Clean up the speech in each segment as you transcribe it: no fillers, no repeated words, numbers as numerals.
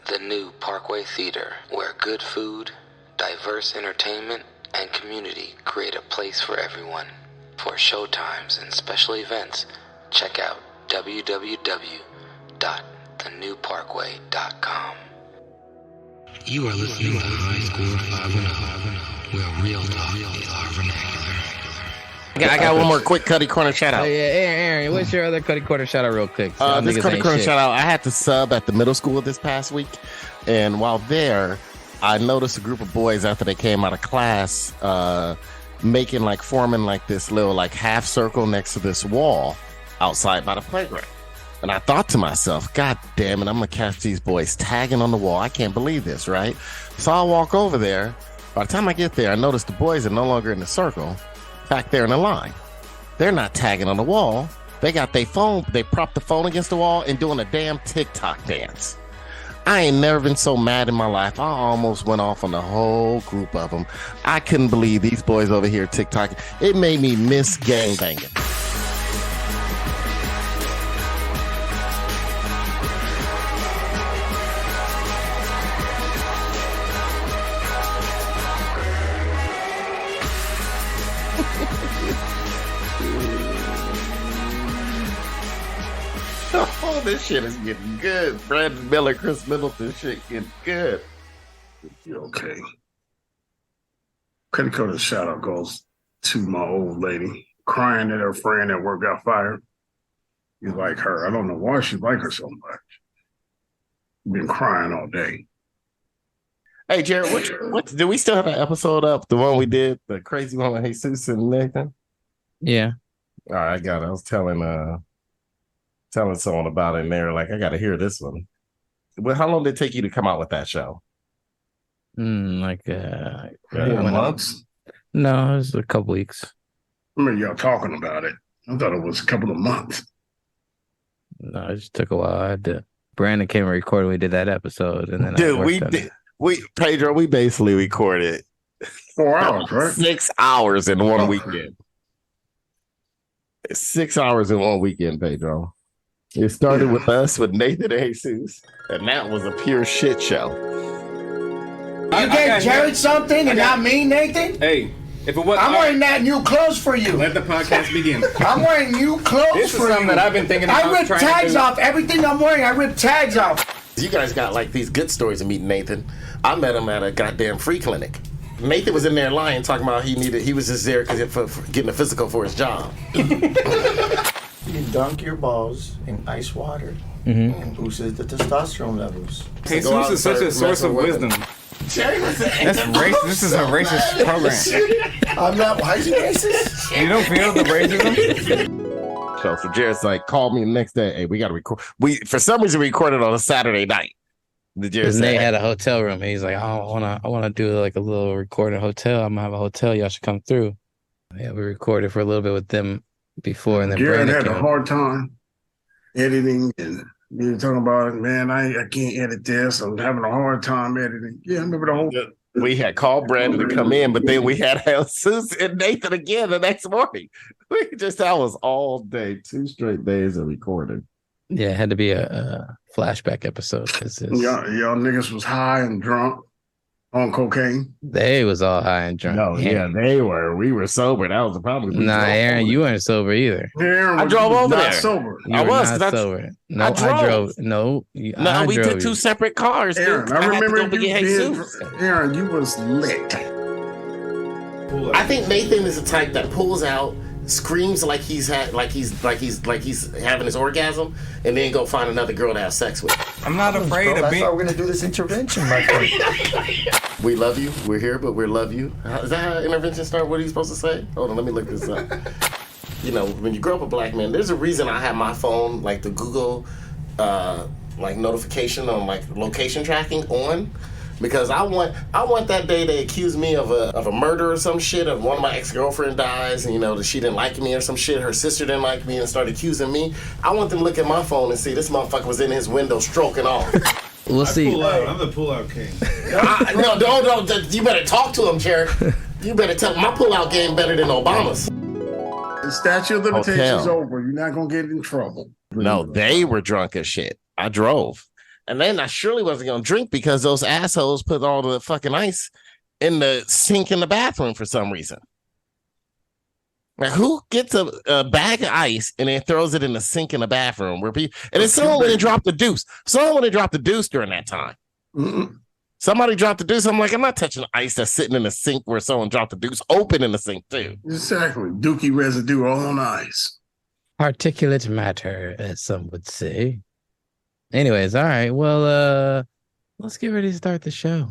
the new Parkway Theater, where good food, diverse entertainment, and community create a place for everyone. For showtimes and special events, check out www.thenewparkway.com. You are listening to High Score 510, where real talk is our vernacular. I got one more quick Cutty Corner shout out. Yeah, Aaron, what's your other Cutty Corner shout out real quick? This Cutty Corner shout out, I had to sub at the middle school this past week. And while there, I noticed a group of boys after they came out of class forming this little half circle next to this wall outside by the playground. And I thought to myself, God damn it, I'm going to catch these boys tagging on the wall. I can't believe this, right? So I'll walk over there. By the time I get there, I notice the boys are no longer in the circle. Back there in the line. They're not tagging on the wall. They got their phone, they propped the phone against the wall and doing a damn TikTok dance. I ain't never been so mad in my life. I almost went off on the whole group of them. I couldn't believe these boys over here TikToking. It made me miss gangbanging. Oh, this shit is getting good. Brandon Miller, Chris Middleton shit getting good. Okay. Cutty Corner shout out goes to my old lady crying that her friend at work got fired. You like her. I don't know why she like her so much. Been crying all day. Hey, Jared, what do we still have an episode up? The one we did, the crazy one with Jesus and Nathan? Yeah. All right, I got it. I was telling someone about it, and they were like, I got to hear this one. Well, how long did it take you to come out with that show? Months? No, it was a couple weeks. I remember y'all talking about it. I thought it was a couple of months. No, it just took a while. Brandon came and recorded. We did that episode, and then Pedro, we basically recorded 4 hours, right? 6 hours in one weekend. 6 hours in one weekend, Pedro. It started with us, with Nathan and Jesus, and that was a pure shit show. You gave Jared something and not me, Nathan? Hey, if it was, I'm wearing that new clothes for you. Let the podcast begin. I'm wearing new clothes This is for something you. that I've been thinking about. I ripped tags off. Everything I'm wearing, I ripped tags off. You guys got these good stories of meeting Nathan. I met him at a goddamn free clinic. Nathan was in there lying, talking about he was just there for getting a physical for his job. You dunk your balls in ice water and boosts the testosterone levels. Jesus is such a source of wisdom. That's racist. This is a racist program. I'm not. Why is he racist? You don't feel the racism? So Jared's called me the next day. Hey, we got to record. For some reason, we recorded on a Saturday night. Because Nate had a hotel room, and he's like, I want to do a little recording hotel. I'm gonna have a hotel. Y'all should come through. Yeah, we recorded for a little bit with them before, and then Jared had a hard time editing, and you were talking about, man, I can't edit this. I'm having a hard time editing. Yeah, I remember the whole. We had called Brandon to come in, but then we had Jesus and Nathan again the next morning. That was all day, 2 straight days of recording. Yeah, it had to be a flashback episode. Y'all niggas was high and drunk on cocaine. They was all high and drunk. No, yeah, they were. We were sober. That was the problem. Nah, Aaron, you weren't sober either. Aaron, I drove over there. Sober. I was not sober. No, I drove. No, we took 2 separate cars. Aaron, I remember Aaron, you was lit. I think Nathan is the type that pulls out, screams like he's having his orgasm, and then go find another girl to have sex with. I'm not afraid of being. That's why we're gonna do this intervention, my friend. We love you. We're here, but we love you. Is that how intervention start? What are you supposed to say? Hold on, let me look this up. When you grow up a black man, there's a reason I have my phone, the Google, notification on location tracking on. Because I want that day they accuse me of a murder or some shit, of one of my ex-girlfriend dies, and that she didn't like me or some shit, her sister didn't like me and started accusing me. I want them to look at my phone and see this motherfucker was in his window stroking off. We'll see. I'm the pull-out king. No, don't. You better talk to him, Jared. You better tell him my pull-out game better than Obama's. The statute of limitations is over. You're not gonna get in trouble. No, they were drunk as shit. I drove. And then I surely wasn't going to drink because those assholes put all the fucking ice in the sink in the bathroom for some reason. Like, who gets a bag of ice and then throws it in the sink in the bathroom where people, and then someone would have dropped the deuce. Someone would have dropped the deuce during that time. Mm-mm. Somebody dropped the deuce. I'm like, I'm not touching the ice that's sitting in the sink where someone dropped the deuce open in the sink too. Exactly. Dookie residue all on ice. Particulate matter, as some would say. Anyways, all right. Well, let's get ready to start the show.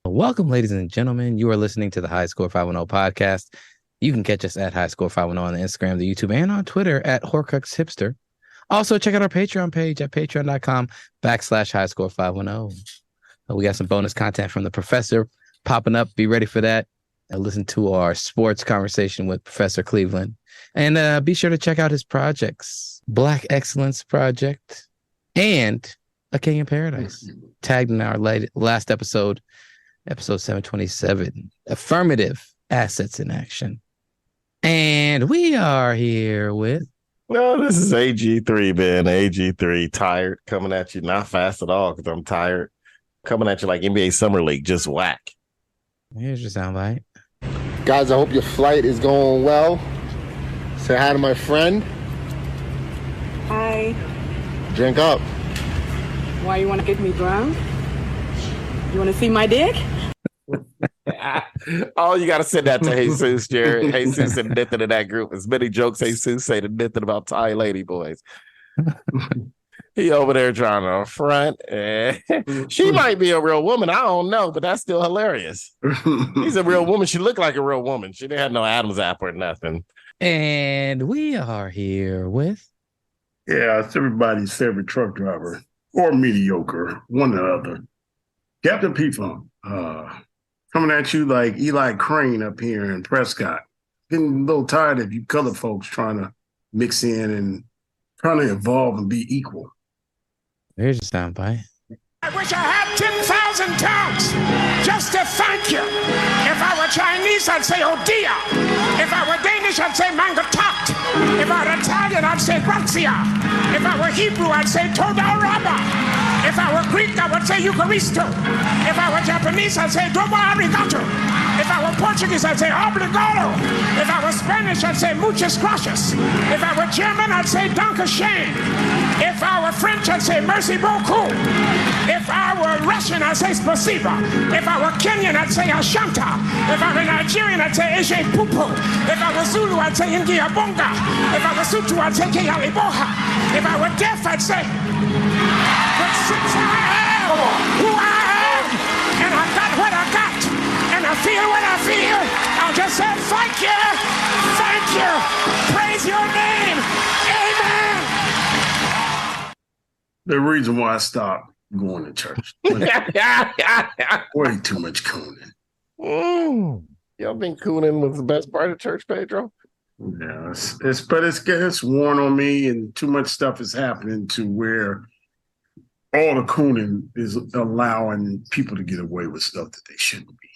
Welcome, ladies and gentlemen. You are listening to the High Score 510 podcast. You can catch us at High Score 510 on the Instagram, the YouTube, and on Twitter at HorcruxHipster. Also, check out our Patreon page at patreon.com/High Score 510. We got some bonus content from the professor popping up. Be ready for that. And listen to our sports conversation with Professor Cleveland. And be sure to check out his projects, Black Excellence Project and A King in Paradise, tagged in our last episode 727, Affirmative Assets in Action. And we are here with... No, this is AG3, man. AG3, tired, coming at you. Not fast at all because I'm tired. Coming at you like NBA Summer League, just whack. Here's your soundbite. Guys, I hope your flight is going well. Say hi to my friend. Hi. Drink up. Why you want to get me drunk? You want to see my dick? Oh, you got to send that to Jesus, Jared. Jesus and Nathan in that group. As many jokes Jesus say to Nathan about Thai lady boys. He over there trying to front. She might be a real woman. I don't know, but that's still hilarious. She's a real woman. She looked like a real woman. She didn't have no Adam's apple or nothing. And we are here with... Yeah, it's everybody's favorite truck driver, or mediocre, one or the other. Captain P-Funk, coming at you like Eli Crane up here in Prescott. Getting a little tired of you color folks trying to mix in and trying to evolve and be equal. Here's your soundbite. I wish I had 10,000 tongues just to thank you. If I were Chinese, I'd say oh dear. If I were Danish, I'd say mangatat. If I were Italian, I'd say grazia. If I were Hebrew, I'd say toda raba. If I were Greek, I would say Eucharisto. If I were Japanese, I'd say domo arigato. If I were Portuguese, I'd say obrigado. If I were Spanish, I'd say muchas gracias. If I were German, I'd say danke schön. If I were French, I'd say merci beaucoup. If I were Russian, I'd say spasiba. If I were Kenyan, I'd say ashanta. If I were Nigerian, I'd say eje pupu. If I were Zulu, I'd say ingia bonga. If I were Sutu, I'd say keali boha. If I were deaf, I'd say, but since I am who I am, and I got what I got, and I feel what I feel, I'll just say thank you, praise your name, amen. The reason why I stopped going to church. Way too much cooning. Y'all think cooning was the best part of church, Pedro? Yeah, it's worn on me, and too much stuff is happening to where all the cooning is allowing people to get away with stuff that they shouldn't be.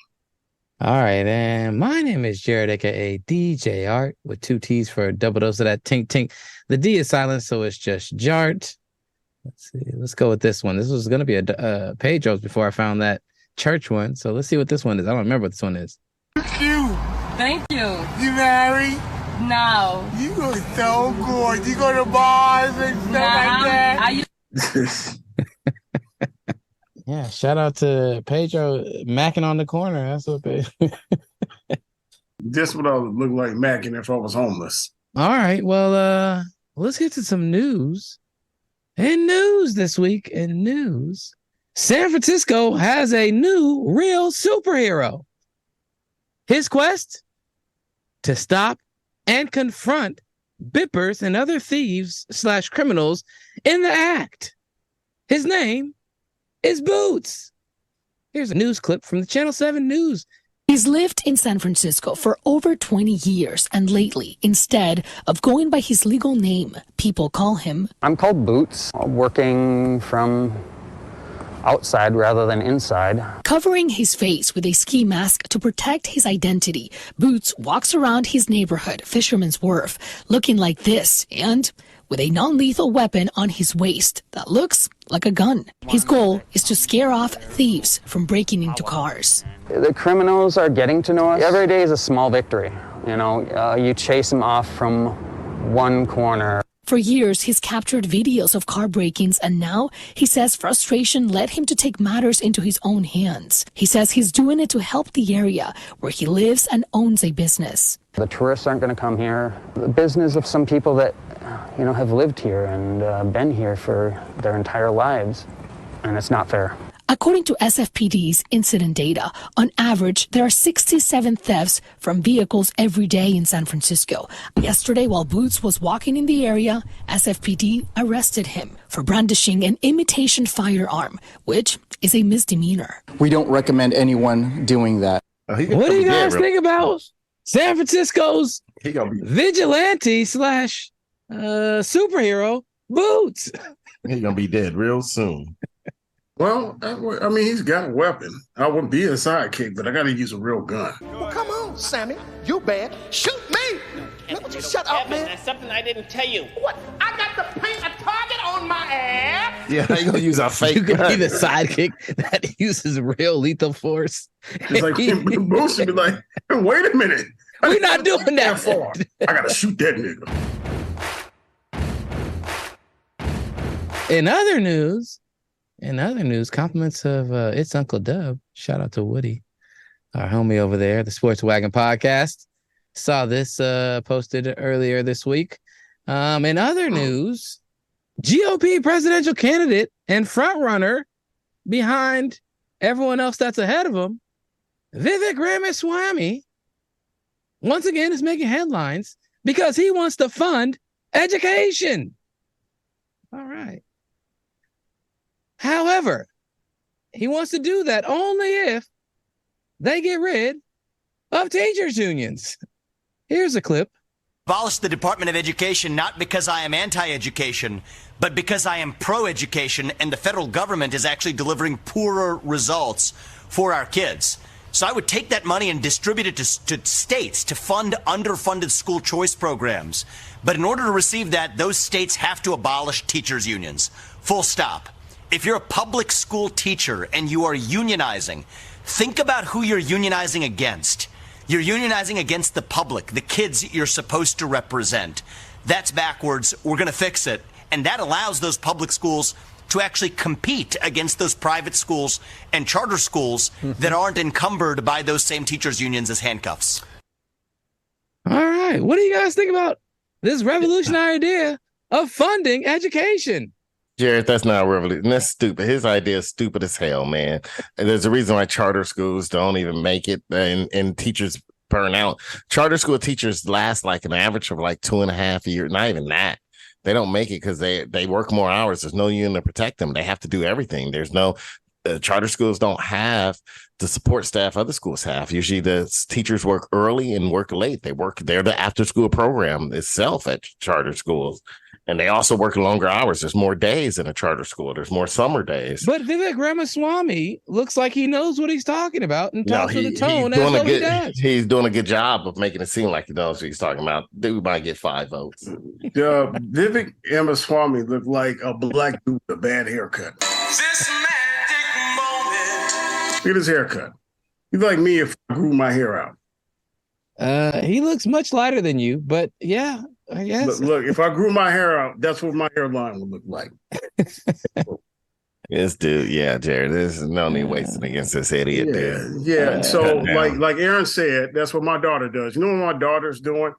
All right, and my name is Jared, aka DJ Art, with 2 T's for a double dose of that tink tink. The D is silent, so it's just Jart. Let's see. Let's go with this one. This was going to be a Pedro's before I found that church one. So let's see what this one is. I don't remember what this one is. Thank you. You married? No. You look so good. You go to bars and stuff like that. Yeah, shout out to Pedro macking on the corner. That's what This would look like macking if I was homeless. All right, well, let's get to some news. In news this week, San Francisco has a new real superhero. His quest? To stop and confront bippers and other thieves / criminals in the act. His name is Boots. Here's a news clip from the Channel 7 News. He's lived in San Francisco for over 20 years, and lately, instead of going by his legal name, people call him... I'm called Boots, working from outside rather than inside. Covering his face with a ski mask to protect his identity, Boots walks around his neighborhood, Fisherman's Wharf, looking like this and with a non-lethal weapon on his waist that looks like a gun. His goal is to scare off thieves from breaking into cars. The criminals are getting to know us. Every day is a small victory. You know, you chase them off from one corner. For years, he's captured videos of car break-ins, and now he says frustration led him to take matters into his own hands. He says he's doing it to help the area where he lives and owns a business. The tourists aren't going to come here. The business of some people that, you know, have lived here and been here for their entire lives, and it's not fair. According to SFPD's incident data, on average, there are 67 thefts from vehicles every day in San Francisco. Yesterday, while Boots was walking in the area, SFPD arrested him for brandishing an imitation firearm, which is a misdemeanor. We don't recommend anyone doing that. What do you guys think about San Francisco's vigilante slash superhero, Boots? He's going to be dead real soon. Well, I mean, he's got a weapon. I wouldn't be a sidekick, but I got to use a real gun. Well, come on, Sammy. You bad. Shoot me. Man, would you shut up, man? That's something I didn't tell you. What? I got to paint a target on my ass? Yeah, you going to use a fake You could gun. be the sidekick that uses real lethal force. It's like Bruce would be like, wait a minute. We're not doing that. Far. I got to shoot that nigga. In other news, compliments of It's Uncle Dub. Shout out to Woody, our homie over there, the Sports Wagon podcast. Saw this posted earlier this week. In other news, GOP presidential candidate and frontrunner behind everyone else that's ahead of him, Vivek Ramaswamy, once again is making headlines because he wants to fund education. All right. However, he wants to do that only if they get rid of teachers' unions. Here's a clip. Abolish the Department of Education not because I am anti-education, but because I am pro-education and the federal government is actually delivering poorer results for our kids. So I would take that money and distribute it to states to fund underfunded school choice programs. But in order to receive that, those states have to abolish teachers' unions. Full stop. If you're a public school teacher and you are unionizing, think about who you're unionizing against. You're unionizing against the public, the kids you're supposed to represent. That's backwards. We're going to fix it. And that allows those public schools to actually compete against those private schools and charter schools that aren't encumbered by those same teachers' unions as handcuffs. All right. What do you guys think about this revolutionary idea of funding education? Jared, that's not a revolution. That's stupid. His idea is stupid as hell, man. And there's a reason why charter schools don't even make it and teachers burn out. Charter school teachers last like an average of like 2.5 years. Not even that. They don't make it because they work more hours. There's no union to protect them. They have to do everything. There's no charter schools don't have the support staff other schools have. Usually the teachers work early and work late. They're the after school program itself at charter schools. And they also work longer hours. There's more days in a charter school. There's more summer days. But Vivek Ramaswamy looks like he knows what he's talking about and talks with a tone. That's what he does. He's doing a good job of making it seem like he knows what he's talking about. Dude might get 5 votes. Vivek Ramaswamy looked like a black dude with a bad haircut. Look at his haircut. He's like me if I grew my hair out. He looks much lighter than you, but yeah, I guess. Look, if I grew my hair out, that's what my hairline would look like. Yes, dude. Yeah, Jared. There's no need wasting against this idiot, dude. Yeah. So, like Aaron said, that's what my daughter does. You know what my daughter's doing?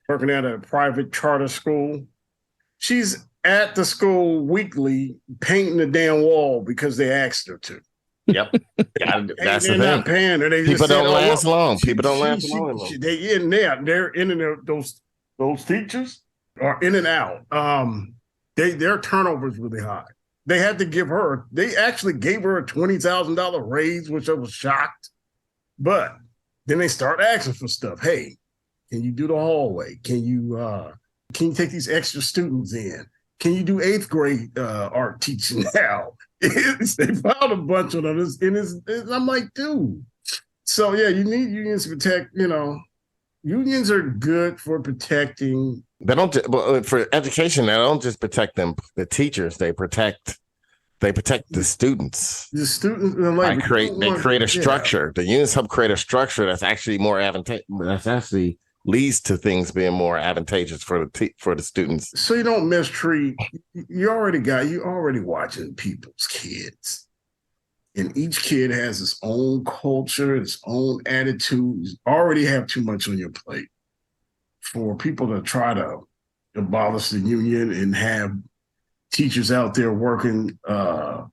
Working at a private charter school. She's at the school weekly painting the damn wall because they asked her to. Yep. Yeah, that's the thing. Not paying her. They People just don't said, last long. People don't last long. They in there. They're in and out. Those teachers are in and out. Their turnover is really high. They had to they actually gave her a $20,000 raise, which I was shocked. But then they start asking for stuff. Hey, can you do the hallway? Can you take these extra students in? Can you do 8th grade art teaching now? They filed a bunch of them, and I'm like, dude. So yeah, you need unions to protect, unions are good for protecting. They don't for education. They don't just protect them, the teachers. They protect the students. The students they create a structure. The unions help create a structure that's actually more advantageous. That's actually leads to things being more advantageous for the students. So you don't mistreat. You already watching people's kids, and each kid has its own culture, its own attitude. You already have too much on your plate for people to try to abolish the union and have teachers out there working. Man,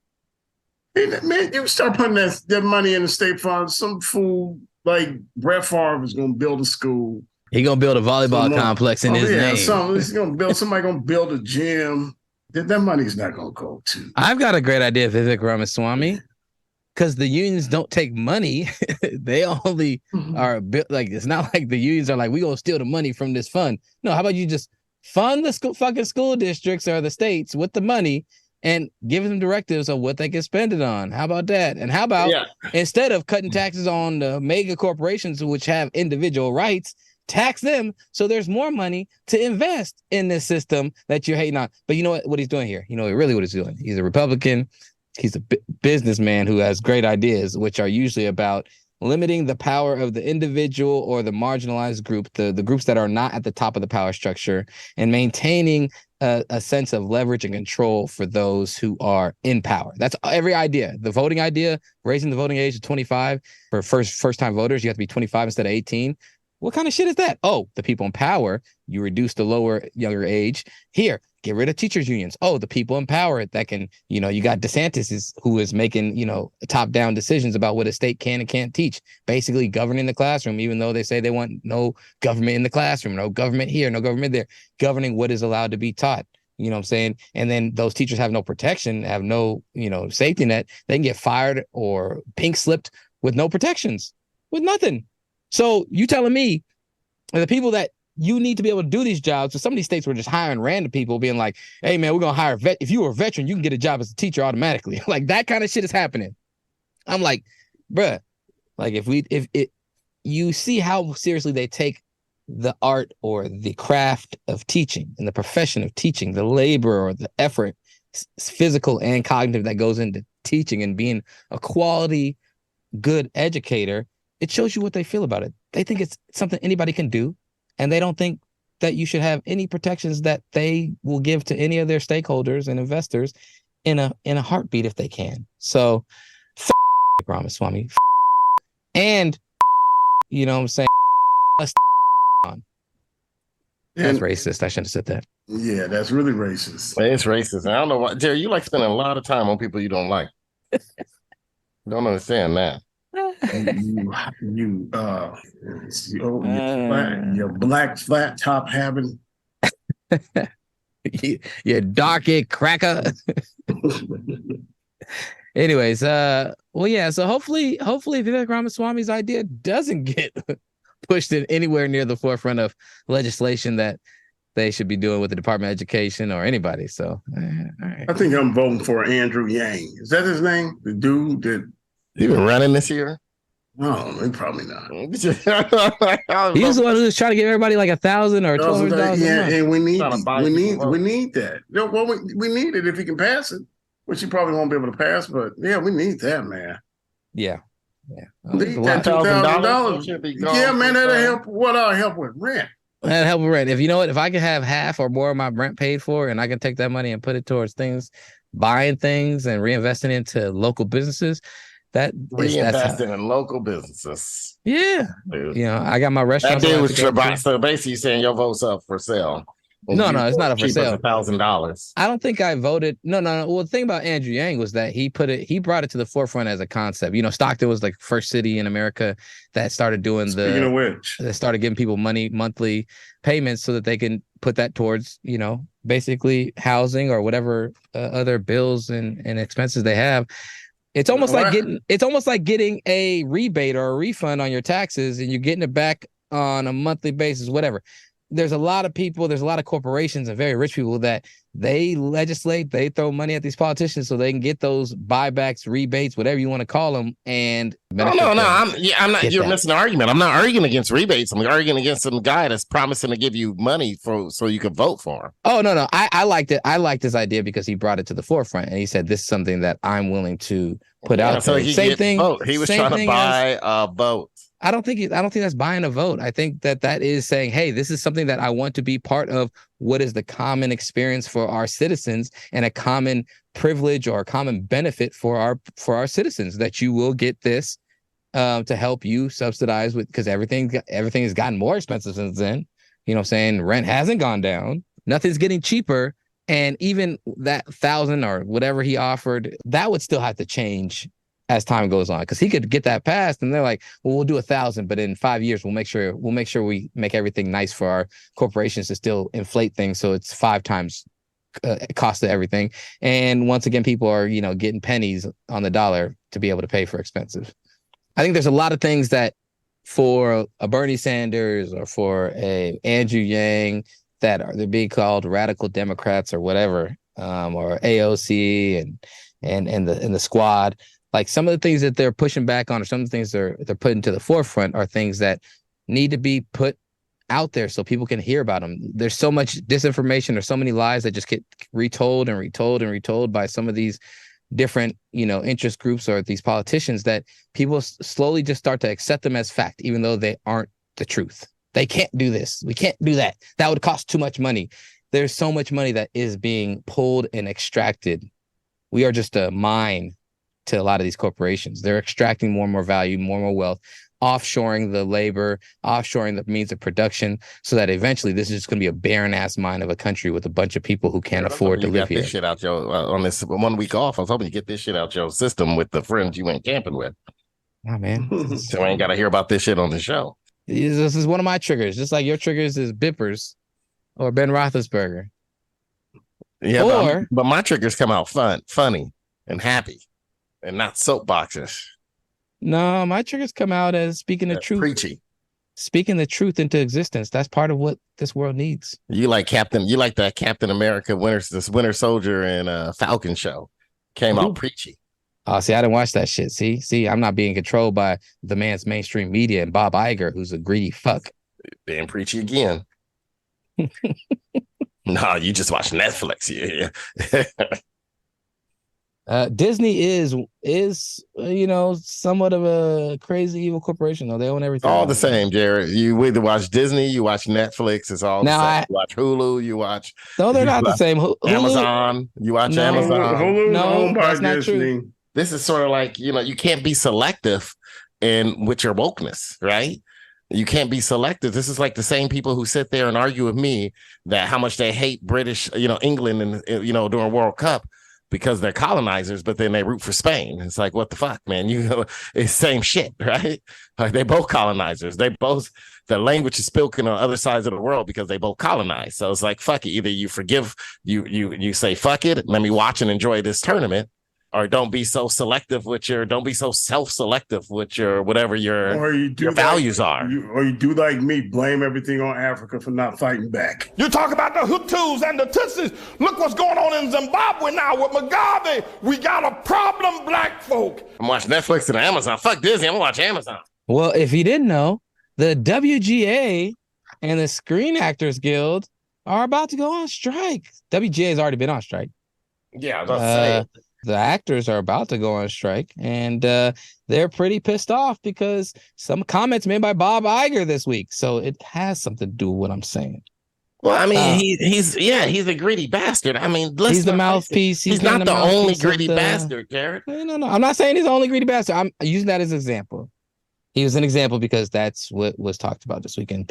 you start putting that money in the state fund. Some fool like Brett Favre is going to build a school. He gonna build a volleyball complex in his name. Somebody gonna build a gym. That money's not gonna go to. I've got a great idea, Vivek Ramaswamy, because the unions don't take money. They only are like, it's not like the unions are like, we gonna steal the money from this fund. No, how about you just fund the school districts or the states with the money and give them directives of what they can spend it on. How about that? And how about instead of cutting taxes on the mega corporations which have individual rights, tax them so there's more money to invest in this system that you're hating on. But you know what he's doing here? You know really what he's doing? He's a Republican. He's a businessman who has great ideas, which are usually about limiting the power of the individual or the marginalized group, the groups that are not at the top of the power structure, and maintaining a sense of leverage and control for those who are in power. That's every idea. The voting idea, raising the voting age to 25 for first-time voters, you have to be 25 instead of 18. What kind of shit is that? Oh, the people in power, you reduce the younger age. Here, get rid of teachers' unions. Oh, the people in power that can, you got DeSantis who is making, top-down decisions about what a state can and can't teach, basically governing the classroom, even though they say they want no government in the classroom, no government here, no government there, governing what is allowed to be taught. You know what I'm saying? And then those teachers have no protection, have no, safety net. They can get fired or pink slipped with no protections, with nothing. So you telling me the people that you need to be able to do these jobs, so some of these states were just hiring random people being like, hey, man, we're going to hire a vet. If you were a veteran, you can get a job as a teacher automatically. Like that kind of shit is happening. I'm like, bruh, like if you see how seriously they take the art or the craft of teaching and the profession of teaching, the labor or the effort, physical and cognitive that goes into teaching and being a quality, good educator, it shows you what they feel about it. They think it's something anybody can do, and they don't think that you should have any protections that they will give to any of their stakeholders and investors in a heartbeat if they can. So, Ramaswamy, and you know what I'm saying. That's racist. I shouldn't have said that. Yeah, that's really racist. It's racist. I don't know why, Jerry. You like spending a lot of time on people you don't like. Don't understand that. Your black flat top having you dark-eyed cracker. Anyways, so hopefully Vivek Ramaswamy's idea doesn't get pushed in anywhere near the forefront of legislation that they should be doing with the Department of Education or anybody. So all right. I think I'm voting for Andrew Yang. Is that his name? The dude that he been running this year? No, probably not. He's the one who's trying to give everybody like $1,000 or $1,200. Yeah, and we need that. Well, we need it if he can pass it, which he probably won't be able to pass. But yeah, we need that, man. Yeah. Need that $2,000. Yeah, man, that'll help. What'll help with rent? That'll help with rent. If you know what, if I can have half or more of my rent paid for, and I can take that money and put it towards things, buying things and reinvesting into local businesses. Reinvesting in local businesses. Yeah. Dude. I got my restaurant. That dude was so basically you're saying your vote's up for sale. No, it's not up for sale. $1,000. I don't think I voted. No. Well, the thing about Andrew Yang was that he brought it to the forefront as a concept. Stockton was like the first city in America that started doing that started giving people monthly payments so that they can put that towards, basically housing or whatever other bills and expenses they have. It's almost like getting a rebate or a refund on your taxes, and you're getting it back on a monthly basis, whatever. there's a lot of people, there's a lot of corporations and very rich people that they legislate, they throw money at these politicians so they can get those buybacks, rebates, whatever you want to call them. And no, I'm not. You're missing the argument. I'm not arguing against rebates. I'm arguing against some guy that's promising to give you money so you can vote for him. Oh no, I liked it. I liked this idea because he brought it to the forefront and he said this is something that I'm willing to put out so there. Same thing. He was trying to buy a vote. I don't think that's buying a vote. I think that is saying, hey, this is something that I want to be part of. What is the common experience for our citizens and a common privilege or a common benefit for our citizens that you will get this to help you subsidize with, because everything has gotten more expensive since then. You know what I'm saying? Rent hasn't gone down. Nothing's getting cheaper. And even that 1,000 or whatever he offered, that would still have to change as time goes on, because he could get that passed and they're like, well, we'll do 1,000, but in 5 years we'll make sure we make everything nice for our corporations to still inflate things so it's 5 times cost of everything. And once again, people are getting pennies on the dollar to be able to pay for expensive. I think there's a lot of things that for a Bernie Sanders or for a Andrew Yang they're being called radical Democrats or whatever, or AOC and the squad. Like some of the things that they're pushing back on, or some of the things they're putting to the forefront, are things that need to be put out there so people can hear about them. There's so much disinformation. There's so many lies that just get retold and retold and retold by some of these different, interest groups or these politicians that people slowly just start to accept them as fact, even though they aren't the truth. They can't do this. We can't do that. That would cost too much money. There's so much money that is being pulled and extracted. We are just a mine to a lot of these corporations. They're extracting more and more value, more and more wealth, offshoring the labor, offshoring the means of production, so that eventually this is just going to be a barren ass mine of a country with a bunch of people who can't afford to live here. This shit out your on this 1 week off. I was hoping you get this shit out your system with the friends you went camping with. Oh man, so I ain't got to hear about this shit on the show. This is one of my triggers, just like your triggers is Bippers or Ben Roethlisberger. Yeah, but my triggers come out funny, and happy. And not soapboxes. No, my triggers come out as speaking the truth. Preachy. Speaking the truth into existence. That's part of what this world needs. You like that Captain America Winter Soldier and Falcon show. Came out preachy. Oh, see, I didn't watch that shit. See, I'm not being controlled by the man's mainstream media and Bob Iger, who's a greedy fuck. Being preachy again. No, you just watch Netflix. Yeah. Disney is somewhat of a crazy evil corporation, though. They own everything. All the same, Jared. You either watch Disney, you watch Netflix. It's all now the same. You watch Hulu, you watch. No, they're not the same. Amazon, you watch Amazon. Hulu, no, that's not Disney. True. This is sort of like you can't be selective with your wokeness, right? You can't be selective. This is like the same people who sit there and argue with me that how much they hate British, England, and during World Cup, because they're colonizers, but then they root for Spain. It's like, what the fuck, man? It's same shit, right? Like they both colonizers. The language is spoken on other sides of the world because they both colonize. So it's like, fuck it. Either you forgive, you say, fuck it, let me watch and enjoy this tournament, or don't be so self-selective with your whatever your values are. Or you do like me, blame everything on Africa for not fighting back. You talk about the Hutus and the Tutsis. Look what's going on in Zimbabwe now with Mugabe. We got a problem, black folk. I'm watching Netflix and Amazon. Fuck Disney. I'm gonna watch Amazon. Well, if you didn't know, the WGA and the Screen Actors Guild are about to go on strike. WGA has already been on strike. Yeah, I was about to say. The actors are about to go on strike, and they're pretty pissed off because some comments made by Bob Iger this week. So it has something to do with what I'm saying. Well, I mean, he's a greedy bastard. I mean, he's the mouthpiece. He's not the only greedy bastard, Jared. No. I'm not saying he's the only greedy bastard. I'm using that as an example. He was an example because that's what was talked about this weekend.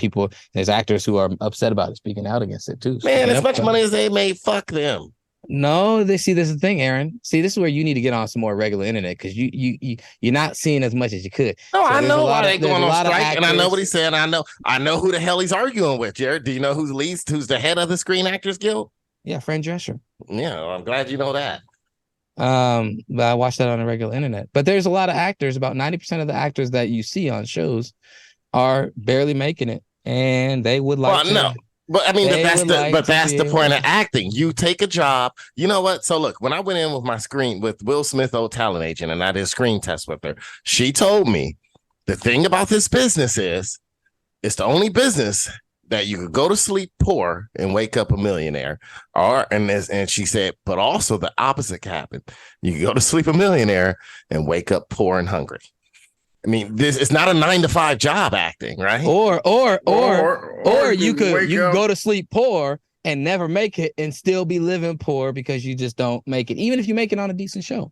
There's actors who are upset about it, speaking out against it too. Man, as much money as they made, fuck them. No, this is the thing, Aaron. See, this is where you need to get on some more regular internet because you're not seeing as much as you could. No, so I know why they going on strike, and I know what he's saying. I know who the hell he's arguing with, Jared. Do you know who's the head of the Screen Actors Guild? Yeah, Fran Drescher. Yeah, well, I'm glad you know that. But I watch that on the regular internet. But there's a lot of actors. About 90% of the actors that you see on shows are barely making it, and they would like. Well, no. But I mean, that's the point of to. acting. You take a job. You know what? So look, when I went in with my screen with Will Smith, old talent agent, and I did a screen test with her, she told me the thing about this business is it's the only business that you could go to sleep poor and wake up a millionaire. And she said, but also the opposite can happen. You can go to sleep a millionaire and wake up poor and hungry. I mean, this it's not a 9-to-5 job acting, right? Or you could go to sleep poor and never make it and still be living poor because you just don't make it, even if you make it on a decent show.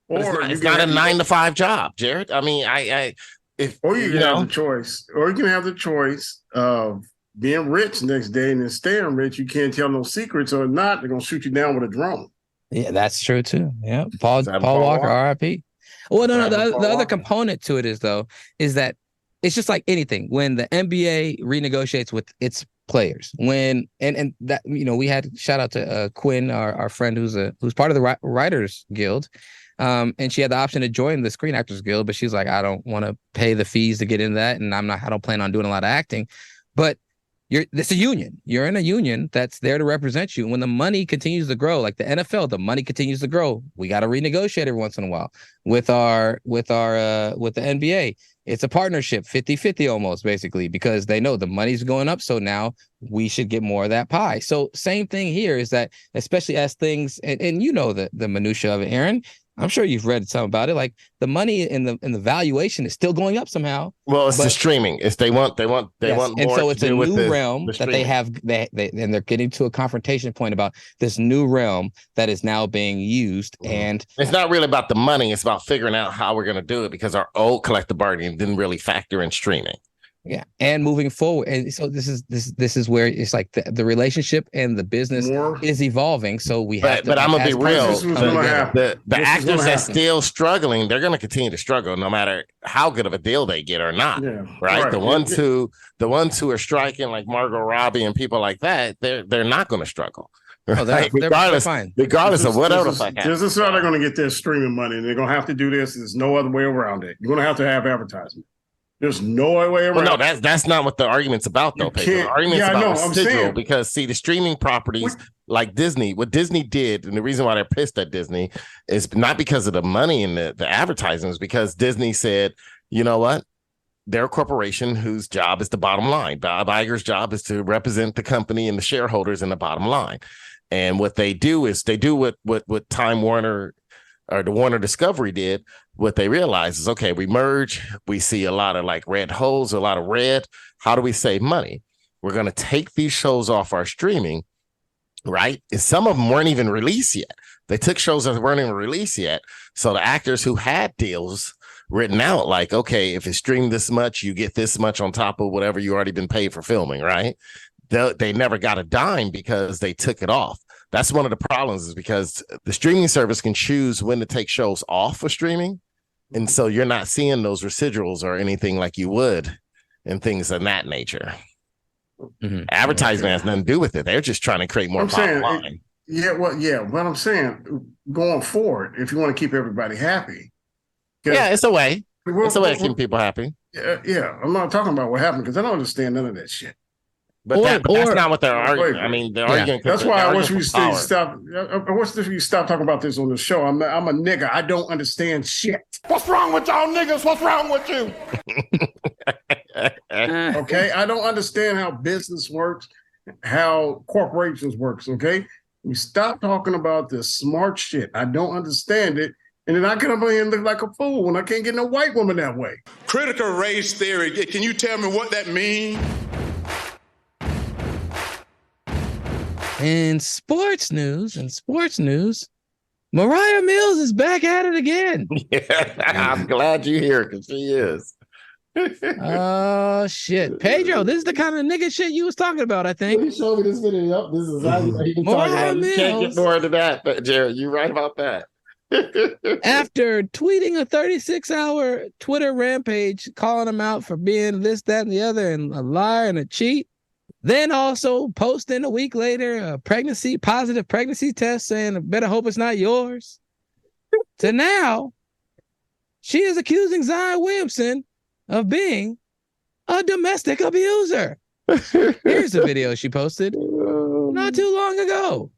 Or it's not a 9-to-5 job, Jared. I mean, have the choice, or you can have the choice of being rich next day and then staying rich. You can't tell no secrets, or not, they're gonna shoot you down with a drone. Yeah, that's true too. Yeah, Paul Walker, R.I.P. Well, no. The other component to it is that it's just like anything. When the NBA renegotiates with its players, and that we had shout out to Quinn, our friend who's part of the Writers Guild. And she had the option to join the Screen Actors Guild, but she's like, I don't want to pay the fees to get in that, and I don't plan on doing a lot of acting. But it's a union. You're in a union that's there to represent you. When the money continues to grow, like the NFL, the money continues to grow. We got to renegotiate every once in a while. With the NBA, it's a partnership, 50-50 almost, basically, because they know the money's going up. So now we should get more of that pie. So same thing here is that, especially as things, and the minutia of it, Aaron. I'm sure you've read some about it. Like the money in the valuation is still going up somehow. Well, it's the streaming. They want more. And so it's a new realm that they have. And they're getting to a confrontation point about this new realm that is now being used. And it's not really about the money. It's about figuring out how we're going to do it, because our old collective bargaining didn't really factor in streaming. Yeah, and moving forward, and so this is where it's like the relationship and the business is evolving. So we have. But I'm gonna be real. The actors that's still struggling, they're gonna continue to struggle no matter how good of a deal they get or not. Yeah, right. The ones who are striking, like Margot Robbie and people like that, they're not gonna struggle. Oh, regardless of whatever the fuck happens. This is how they're gonna get their streaming money, and they're gonna have to do this. There's no other way around it. You're gonna have to have advertisement. There's no way around. Well, no, that's not what the argument's about, though. The argument's about residual, because see, the streaming properties like Disney, what Disney did, and the reason why they're pissed at Disney is not because of the money and the advertising, is because Disney said, you know what? They're a corporation whose job is the bottom line. Bob Iger's job is to represent the company and the shareholders in the bottom line. And what they do is they do what Time Warner or the Warner Discovery did. What they realize is, okay, we merge, we see a lot of like red holes, a lot of red. How do we save money? We're going to take these shows off our streaming, right? And some of them weren't even released yet. They took shows that weren't even released yet. So the actors who had deals written out, like, okay, if it's streamed this much, you get this much on top of whatever you already been paid for filming, right? They never got a dime because they took it off. That's one of the problems, is because the streaming service can choose when to take shows off of streaming. And so you're not seeing those residuals or anything like you would and things of that nature. Mm-hmm. Advertising has nothing to do with it. They're just trying to create more bottom line. What I'm saying, going forward, if you want to keep everybody happy. Yeah, it's a way. It's a way of keeping people happy. Yeah, I'm not talking about what happened, because I don't understand none of that shit. But that's not what they're arguing. I mean, they're arguing. That's why I wish we stop. I wish you stop talking about this on the show. I'm a nigga. I don't understand shit. What's wrong with y'all niggas? What's wrong with you? Okay, I don't understand how business works, how corporations works. Okay, we stop talking about this smart shit. I don't understand it. And then I come up here and look like a fool when I can't get no white woman that way. Critical race theory. Can you tell me what that means? In sports news, Moriah Mills is back at it again. Yeah, I'm glad you're here, because she is. Oh, shit. Pedro, this is the kind of nigga shit you was talking about, I think. You showed me this video. This is how you can talk about it. You can't get more into that, but Jared, you're right about that. After tweeting a 36-hour Twitter rampage, calling him out for being this, that, and the other, and a liar and a cheat, then also posting a week later a positive pregnancy test saying, better hope it's not yours. To now, she is accusing Zion Williamson of being a domestic abuser. Here's a video she posted not too long ago.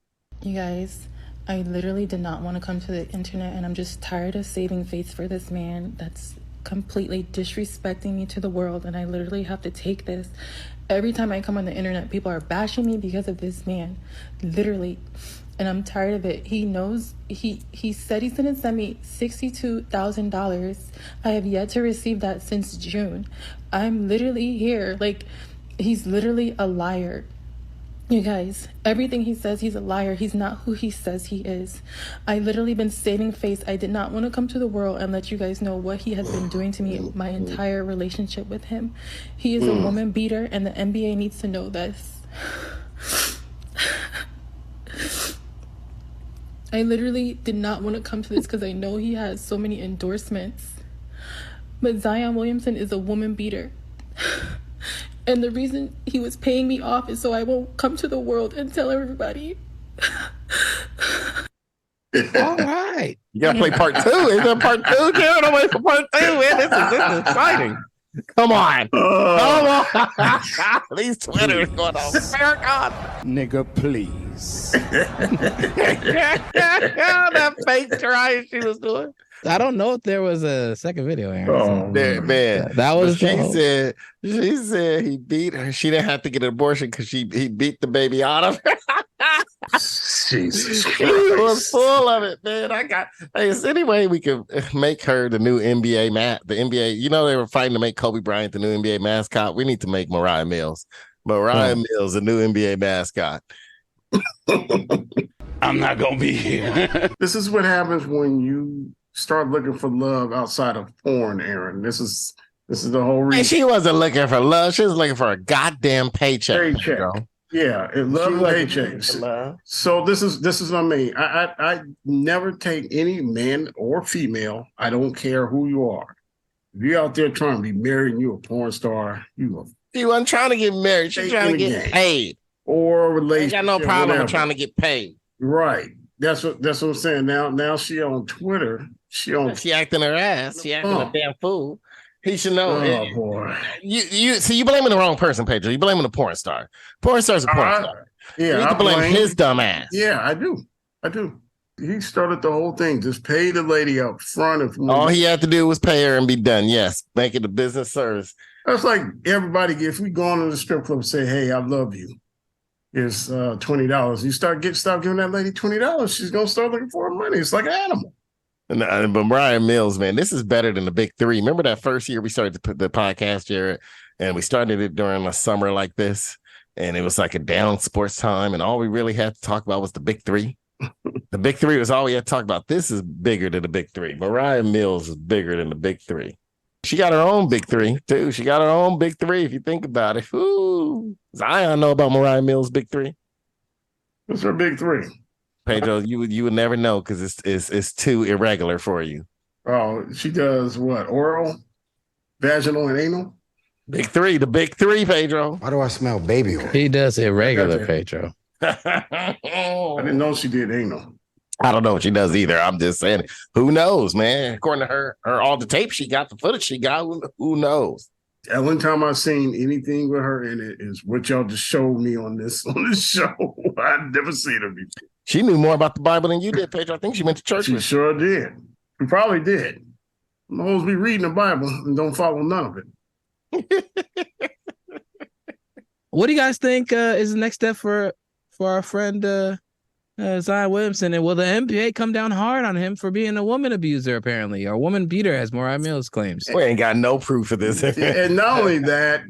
You guys, I literally did not want to come to the internet, and I'm just tired of saving face for this man that's completely disrespecting me to the world, and I literally have to take this. Every time I come on the internet, people are bashing me because of this man, literally, and I'm tired of it. He knows, he said he's gonna send me $62,000. I have yet to receive that since June. I'm literally here, like, he's literally a liar. You guys, everything he says, he's a liar. He's not who he says he is. I literally been saving face. I did not want to come to the world and let you guys know what he has been doing to me my entire relationship with him. He is a woman beater, and the NBA needs to know this. I literally did not want to come to this because I know he has so many endorsements. But Zion Williamson is a woman beater. And the reason he was paying me off is so I won't come to the world and tell everybody. All right. You gotta play part 2. Is there part 2, Jared? I'm waiting for part 2, man. This is exciting. Come on. Come on. These Twitters going on. Nigga, please. That fake try she was doing. I don't know if there was a second video, Aaron. Man. That was she said he beat her. She didn't have to get an abortion because he beat the baby out of her. Jesus Christ. He was full of it, man. Is any way we can make her the new NBA the NBA? You know, they were fighting to make Kobe Bryant the new NBA mascot. We need to make Moriah Mills. Moriah Mills, the new NBA mascot. I'm not gonna be here. This is what happens when you start looking for love outside of porn, Aaron. This is the whole reason. And she wasn't looking for love. She was looking for a goddamn paycheck. Bro. Yeah, it love paychecks. So this is what I mean. I never take any man or female. I don't care who you are. If you're out there trying to be married and you're a porn star, She wasn't trying to get married. She's trying to get paid. Or a relationship. Ain't got no problem with trying to get paid. Right. That's what I'm saying. Now she on Twitter. She acting her ass. She acting a damn fool. He should know. Oh boy. You blaming the wrong person, Pedro. You blaming the porn star. Porn star's a porn star. Yeah, you need to blame his dumb ass. Yeah, I do. He started the whole thing. Just pay the lady up front. All he had to do was pay her and be done. Yes, make it a business service. That's like everybody. If we go on to the strip club and say, "Hey, I love you," it's $20. You stop giving that lady $20, she's gonna start looking for her money. It's like an animal. But Moriah Mills, man, this is better than the big 3. Remember that first year we started to put the podcast, Jared, and we started it during a summer like this, and it was like a down sports time, and all we really had to talk about was the big 3. The big 3 was all we had to talk about. This is bigger than the big 3. Moriah Mills is bigger than the big 3. She got her own big 3 too. She got her own big 3 if you think about it. Ooh, Zion know about Moriah Mills' big 3. What's her big 3? Pedro, you would never know because it's too irregular for you. Oh, she does what? Oral, vaginal, and anal? Big 3, the big 3, Pedro. Why do I smell baby oil? He does irregular, Pedro. I didn't know she did anal. I don't know what she does either. I'm just saying, who knows, man? According to her all the tape she got, the footage she got, who knows? The only time I've seen anything with her in it is what y'all just showed me on this show. I'd never seen her before. She knew more about the Bible than you did, Pedro. I think she went to church. She sure did. She probably did. Most be reading the Bible and don't follow none of it. What do you guys think is the next step for our friend Zion Williamson? And will the NBA come down hard on him for being a woman abuser, apparently, or woman beater, as Moriah Mills claims? We ain't got no proof of this. And not only that,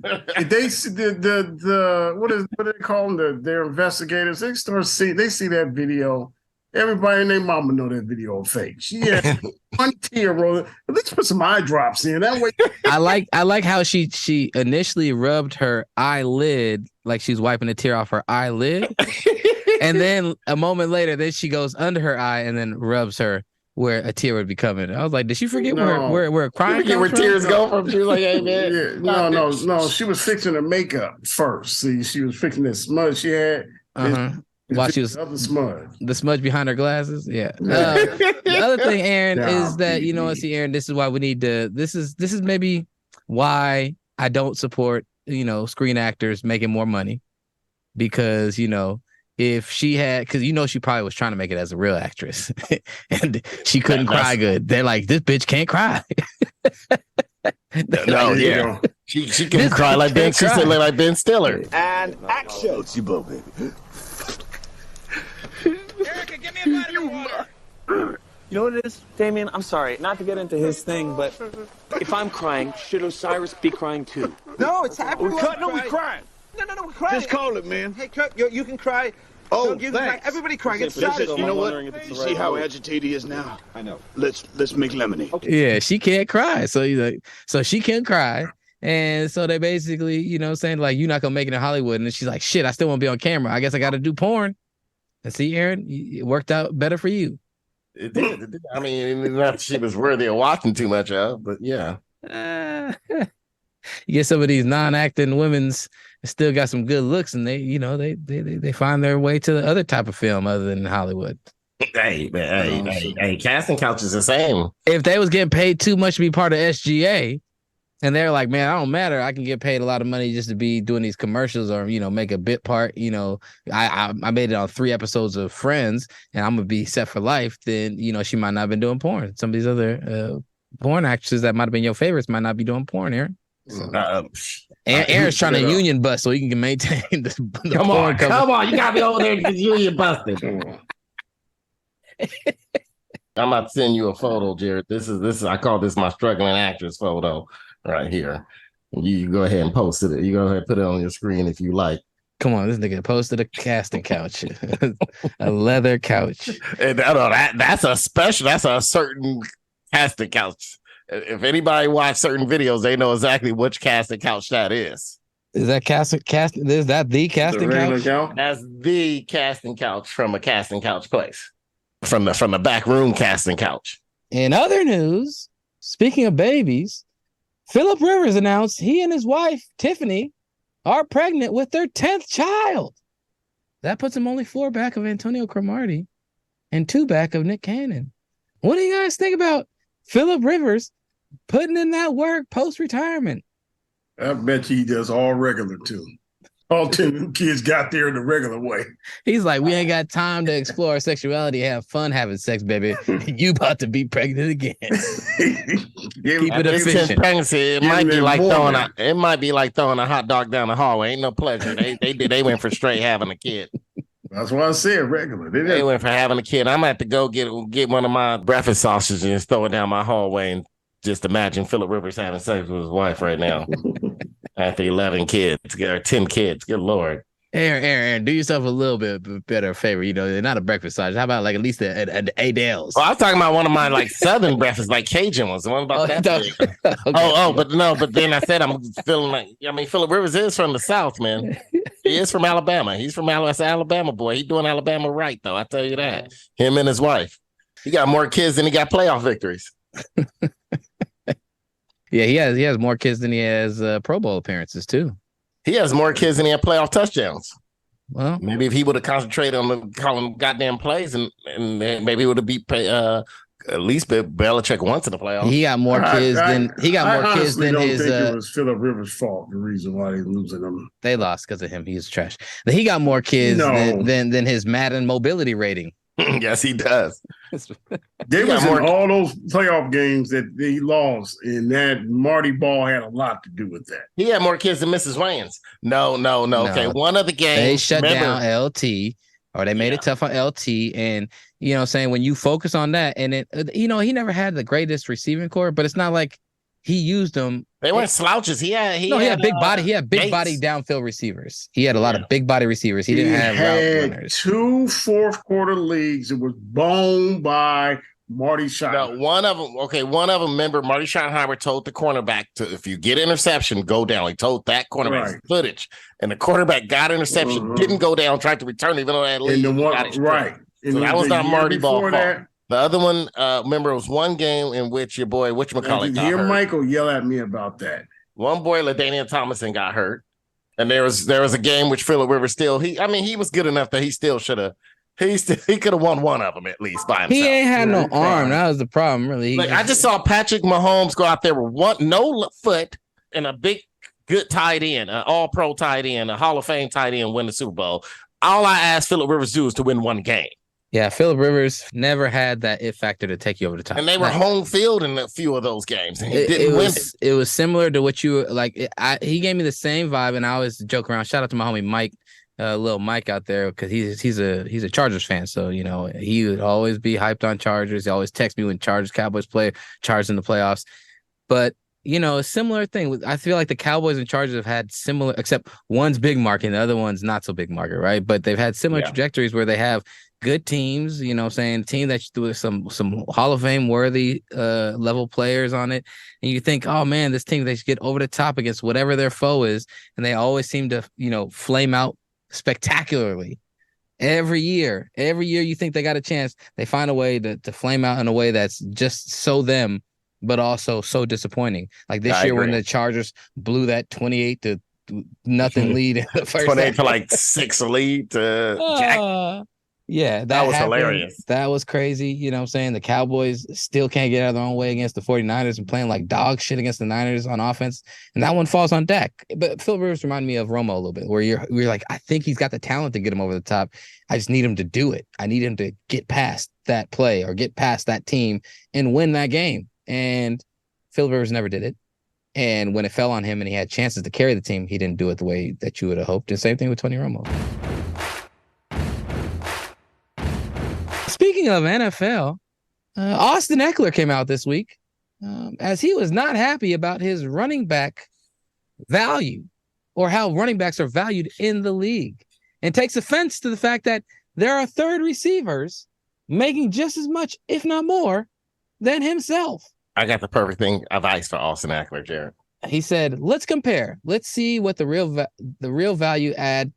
they see what do they call them? Their investigators. They see that video. Everybody and their mama know that video is fake. She had one tear rolling. Let's put some eye drops in. That way. I like how she initially rubbed her eyelid like she's wiping a tear off her eyelid. And then a moment later, then she goes under her eye and then rubs her where a tear would be coming. I was like, did she forget where crying comes where from? tears go from? She was like, hey, man. Yeah, no. She was fixing her makeup first. See, she was fixing that smudge she had. While she was the smudge behind her glasses. Yeah. The other thing, Aaron, is that, Aaron, this is why we need to, this is maybe why I don't support screen actors making more money because, if she had, because she probably was trying to make it as a real actress and she couldn't cry good. They're like, this bitch can't cry. She can cry like Ben. She said like Ben Stiller. And action. It's you blow, baby. Erica, give me a bottle of water. You know what it is, Damien? I'm sorry, not to get into his thing, but if I'm crying, should Osiris be crying too? No, it's happy. We crying. No, we're crying. Just call it, man. Hey, Kurt, you can cry. Oh, you can cry. Everybody crying. It's Listen, you know what? You see how agitated he is now? I know. Let's make lemonade. Yeah, she can't cry. So she can cry. And so they basically, saying like, you're not going to make it in Hollywood. And she's like, shit, I still want to be on camera. I guess I got to do porn. And see, Aaron, it worked out better for you. It did. I mean, not that she was worthy of watching too much of, but yeah. You get some of these non-acting women's still got some good looks, and they find their way to the other type of film other than Hollywood. Hey, casting couch is the same. If they was getting paid too much to be part of SGA, and they're like, man, I don't matter. I can get paid a lot of money just to be doing these commercials or, make a bit part. I made it on 3 episodes of Friends and I'm going to be set for life. Then, she might not have been doing porn. Some of these other porn actresses that might have been your favorites might not be doing porn, Aaron. Aaron's trying to union bust so he can maintain the come on, cover. Come on. You got to be over there because union busting. I'm about to send you a photo, Jared. This is I call this my struggling actress photo. Right here. You go ahead and post it. You go ahead and put it on your screen if you like. Come on, this nigga posted a casting couch. A leather couch. And that's a special, that's a certain casting couch. If anybody watched certain videos, they know exactly which casting couch that is. Is that is that the casting couch? That's the casting couch from a casting couch place. From the back room casting couch. In other news, speaking of babies, Philip Rivers announced he and his wife, Tiffany, are pregnant with their 10th child. That puts him only 4 back of Antonio Cromartie and 2 back of Nick Cannon. What do you guys think about Philip Rivers putting in that work post-retirement? I bet you he does all regular, too. All 10 kids got there in the regular way. He's like, we ain't got time to explore sexuality, have fun having sex, baby. You about to be pregnant again. Keep it efficient. Pregnancy, it might be like throwing a hot dog down the hallway. Ain't no pleasure. They went for straight having a kid. That's why I said regular. They went for having a kid. I'm gonna have to go get one of my breakfast sausages and throw it down my hallway and just imagine Philip Rivers having sex with his wife right now. After 11 kids, or 10 kids, good Lord. Aaron, do yourself a little bit better favor. They're not a breakfast sausage. How about like at least an Adele's? Well, I was talking about one of my like Southern breakfast, like Cajun ones. The one about that. Okay. But then I said I'm feeling like, Philip Rivers is from the South, man. He is from Alabama. He's from Alabama boy. He's doing Alabama right, though. I tell you that. Him and his wife. He got more kids than he got playoff victories. Yeah, he has more kids than he has Pro Bowl appearances too. He has more kids than he had playoff touchdowns. Well, maybe if he would have concentrated on calling goddamn plays, and maybe he would have beat at least Belichick once in the playoffs. He got more kids than his. I don't think it was Philip Rivers' fault. The reason why they losing them, they lost because of him. He's trash. He got more kids than his Madden mobility rating. Yes, he does. They was in all those playoff games that he lost, and that Marty Ball had a lot to do with that. He had more kids than Mrs. Wayans. No. Okay, one of the games they shut down LT, or they made it tough on LT, and saying when you focus on that, and it, he never had the greatest receiving core, but it's not like he used them. They weren't slouches. He had big body. He had big body downfield receivers. He had a lot of big body receivers. He didn't have route runners. 2 fourth-quarter leagues. It was blown by Marty Schottenheimer. No, one of them. Remember, Marty Schottenheimer told the cornerback to, if you get interception, go down. He told that cornerback footage, and the quarterback got interception, didn't go down, tried to return, even though that lead. So that was not Marty Ball. The other one, remember, it was one game in which your boy, whatchamacallit, got hurt. Michael yell at me about that. One boy, LaDainian Tomlinson, got hurt. And there was a game which Philip Rivers he was good enough that he still should have. He could have won one of them at least by himself. He ain't had no arm. That was the problem, really. I just saw Patrick Mahomes go out there with no foot and a big good tight end, an all-pro tight end, a Hall of Fame tight end, win the Super Bowl. All I asked Phillip Rivers to do is to win one game. Yeah, Phillip Rivers never had that it factor to take you over the top. And they were home field in a few of those games. And he didn't win. It was similar to what you like. He gave me the same vibe, and I always joke around. Shout out to my homie Mike, little Mike out there, because he's a Chargers fan. So he would always be hyped on Chargers. He always text me when Cowboys play Chargers in the playoffs. But a similar thing. I feel like the Cowboys and Chargers have had similar, except one's big market and the other one's not so big market, right? But they've had similar trajectories where they have good teams, team that with some Hall of Fame worthy level players on it. And you think, oh man, this team, they should get over the top against whatever their foe is. And they always seem to, flame out spectacularly. Every year you think they got a chance. They find a way to flame out in a way that's just so them, but also so disappointing. Like this year when the Chargers blew that 28-0 lead in the first 28 to like 6 lead to Jack. Yeah, that was hilarious. That was crazy. The Cowboys still can't get out of their own way against the 49ers and playing like dog shit against the Niners on offense. And that one falls on Dak. But Phil Rivers reminded me of Romo a little bit, where you're like, I think he's got the talent to get him over the top. I just need him to do it. I need him to get past that play or get past that team and win that game. And Phil Rivers never did it. And when it fell on him and he had chances to carry the team, he didn't do it the way that you would have hoped. And same thing with Tony Romo. Speaking of NFL, Austin Eckler came out this week as he was not happy about his running back value or how running backs are valued in the league, and takes offense to the fact that there are third receivers making just as much, if not more, than himself. I got the perfect thing of ice for Austin Eckler, Jared. He said, let's compare. Let's see what the real value add.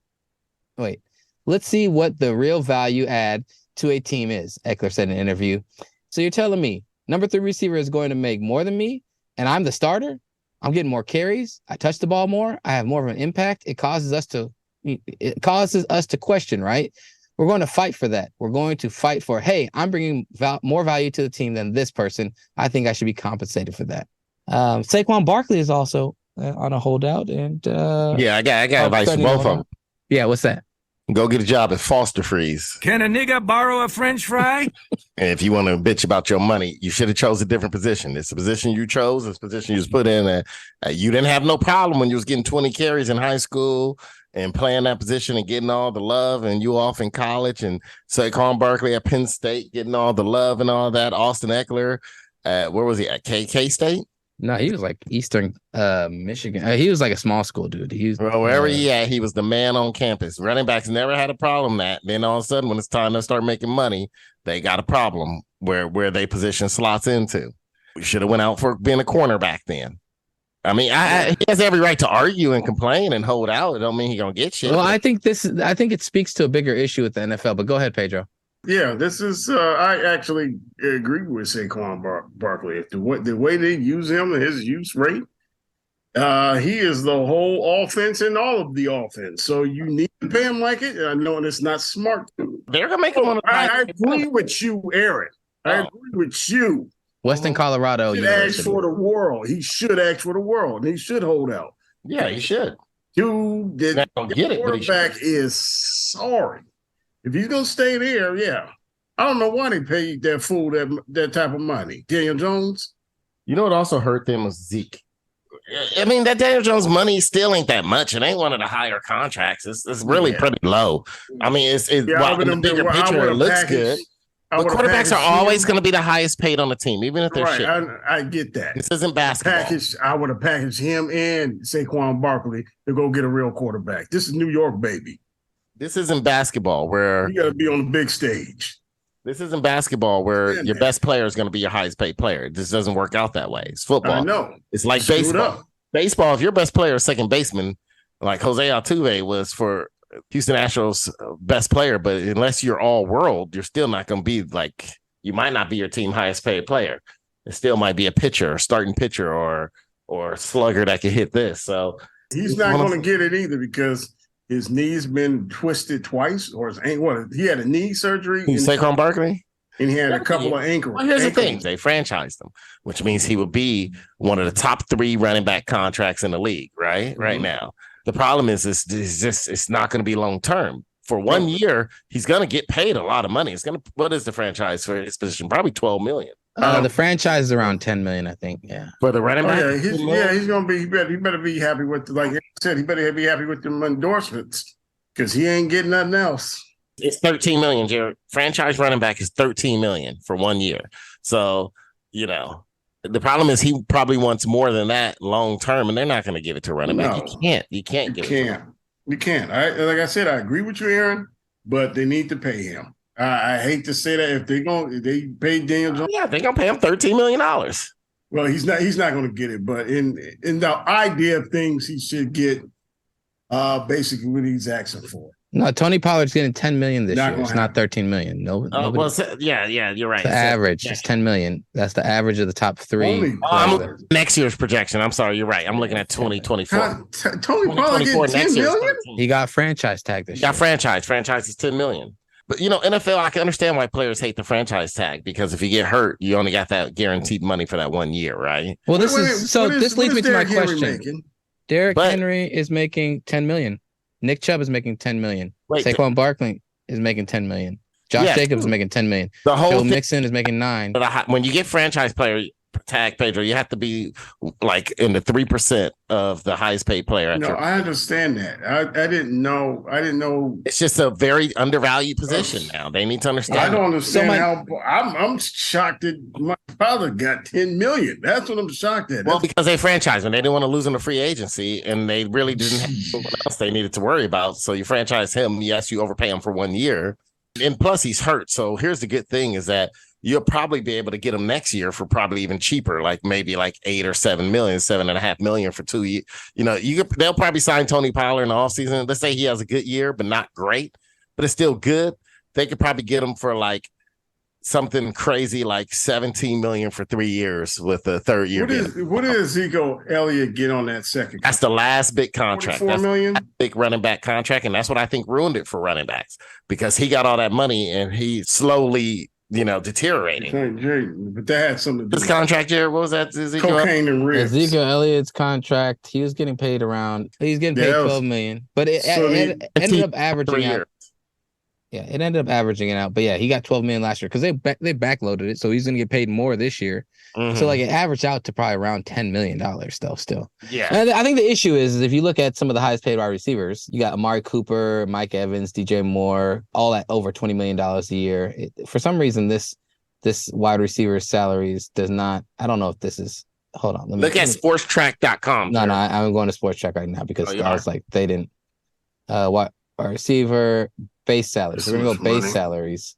Wait, let's see what the real value add to a team is, Eckler said in an interview. So you're telling me number 3 receiver is going to make more than me, and I'm the starter? I'm getting more carries. I touch the ball more. I have more of an impact. It causes us to question, right? We're going to fight for that. We're going to fight for, hey, I'm bringing more value to the team than this person. I think I should be compensated for that. Saquon Barkley is also on a holdout, and I got advice for both of them. Yeah, what's that? Go get a job at Foster Freeze. Can a nigga borrow a French fry? And if you want to bitch about your money, you should have chose a different position. It's the position you chose. It's the position you was put in. You didn't have no problem when you was getting 20 carries in high school and playing that position and getting all the love, and you off in college, and Saquon Barkley at Penn State getting all the love and all that. Austin Eckler, where was he at? K-State? No, he was like Eastern Michigan. He was like a small school dude. Wherever he at, he was the man on campus. Running backs never had a problem that. Then all of a sudden, when it's time to start making money, they got a problem where they position slots into. We should have went out for being a cornerback then. I mean, he has every right to argue and complain and hold out. It don't mean he's gonna get shit. Well, I think it speaks to a bigger issue with the NFL. But go ahead, Pedro. Yeah, this is. I actually agree with Saquon Barkley. The way they use him and his use rate, he is the whole offense and all of the offense. So you need to pay him like it. I know it's not smart. They're gonna make him one. I agree with you, Aaron. I agree with you. Western Colorado. He should ask for the world. He should ask for the world. And he should hold out. Yeah, he should. Dude, the quarterback is sorry. If he's gonna stay there, yeah. I don't know why they paid that fool that type of money. Daniel Jones. You know what also hurt them was Zeke. I mean, that Daniel Jones money still ain't that much. It ain't one of the higher contracts. It's really pretty low. I mean, while in the bigger picture, it looks good. But quarterbacks are always going to be the highest paid on the team, even if they're shit. I get that. This isn't basketball. I would have packaged him and Saquon Barkley to go get a real quarterback. This is New York, baby. This isn't basketball where you got to be on the big stage. This isn't basketball where your best player is going to be your highest paid player. This doesn't work out that way. It's football. I know. It's like baseball. Baseball, if your best player is second baseman, like Jose Altuve was for Houston Astros best player, but unless you're all world, you're still not going to be like, you might not be your team highest paid player. It still might be a pitcher, or starting pitcher, or slugger that can hit this. So he's not going to get it either because his knee's been twisted twice, or his ankle. He had a knee surgery. Saquon Barkley? And he had a couple of ankles. Well, here's the thing. They franchised him, which means he would be one of the top 3 running back contracts in the league, right? Right now. The problem is it's not going to be long term. For 1 year, he's going to get paid a lot of money. What is the franchise for his position? Probably $12 million. The franchise is around $10 million, I think. Yeah. For the running back? He's going to be, he better be happy with, like I said, he better be happy with them endorsements because he ain't getting nothing else. It's $13 million, Jared. Franchise running back is $13 million for 1 year. So, the problem is he probably wants more than that long term, and they're not going to give it to a running back. You can't give it to him. You can't. Like I said, I agree with you, Aaron, but they need to pay him. I hate to say that if they pay Daniel Jones. Yeah, they're gonna pay him $13 million. Well, he's not gonna get it, but in the idea of things, he should get basically what he's asking for. No, Tony Pollard's getting $10 million this year. It's not $13 million. No, yeah, you're right. The average is $10 million. That's the average of the top 3. Next year's projection. I'm sorry, you're right. I'm looking at 2024. Tony Pollard getting $10 million? He got franchise tag this year. Got franchise. Franchise is $10 million. But NFL, I can understand why players hate the franchise tag because if you get hurt, you only got that guaranteed money for that 1 year, right? Well, this leads me to my question. Derrick Henry is making $10 million. Nick Chubb is making $10 million. Saquon Barkley is making $10 million. Josh Jacobs is making $10 million. Joe Mixon is making $9 million. When you get franchise player tag, Pedro, you have to be like in the 3% of the highest paid player. I understand that. I didn't know. It's just a very undervalued position now. They need to understand. I don't understand how. I'm shocked that my father got $10 million. That's what I'm shocked at. Well, because they franchised him. They didn't want to lose him to free agency, and they really didn't have someone else they needed to worry about. So you franchise him. Yes, you overpay him for 1 year, and plus he's hurt. So here's the good thing: is that you'll probably be able to get him next year for probably even cheaper, like maybe like 8 or 7 million, $7.5 million for 2 years. They'll probably sign Tony Pollard in the offseason. Let's say he has a good year, but not great, but it's still good. They could probably get him for like something crazy, like 17 million for 3 years with a third year. What did Ezekiel Elliott get on that second? That's the last big contract. $44 million? Big running back contract. And that's what I think ruined it for running backs because he got all that money and he slowly deteriorating. But that had something to do with this contract, Jared. What was that? Ezekiel? Cocaine and ribs. Ezekiel Elliott's contract, he was getting paid $12 million. But it ended up averaging out. Yeah, it ended up averaging it out. But yeah, he got $12 million last year because they backloaded it. So he's gonna get paid more this year. Mm-hmm. So like it averaged out to probably around $10 million though still. Yeah. And I think the issue is if you look at some of the highest paid wide receivers, you got Amari Cooper, Mike Evans, DJ Moore, all at over $20 million a year. For some reason, this wide receiver salaries does not. I don't know if this is. Hold on. Look at sportstrack.com. No, I'm going to Sportstrack right now because I was like, they didn't. Wide receiver base salaries. We're gonna go base salaries.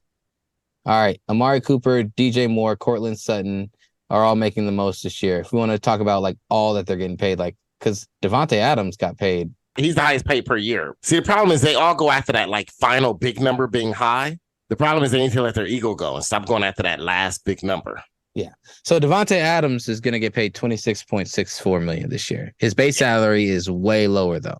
All right, Amari Cooper, DJ Moore, Cortland Sutton are all making the most this year. If we want to talk about like all that they're getting paid, like because Devontae Adams got paid. He's the highest paid per year. See, the problem is they all go after that like final big number being high. The problem is they need to let their ego go and stop going after that last big number. Yeah. So Devontae Adams is going to get paid $26.64 million this year. His base salary is way lower though,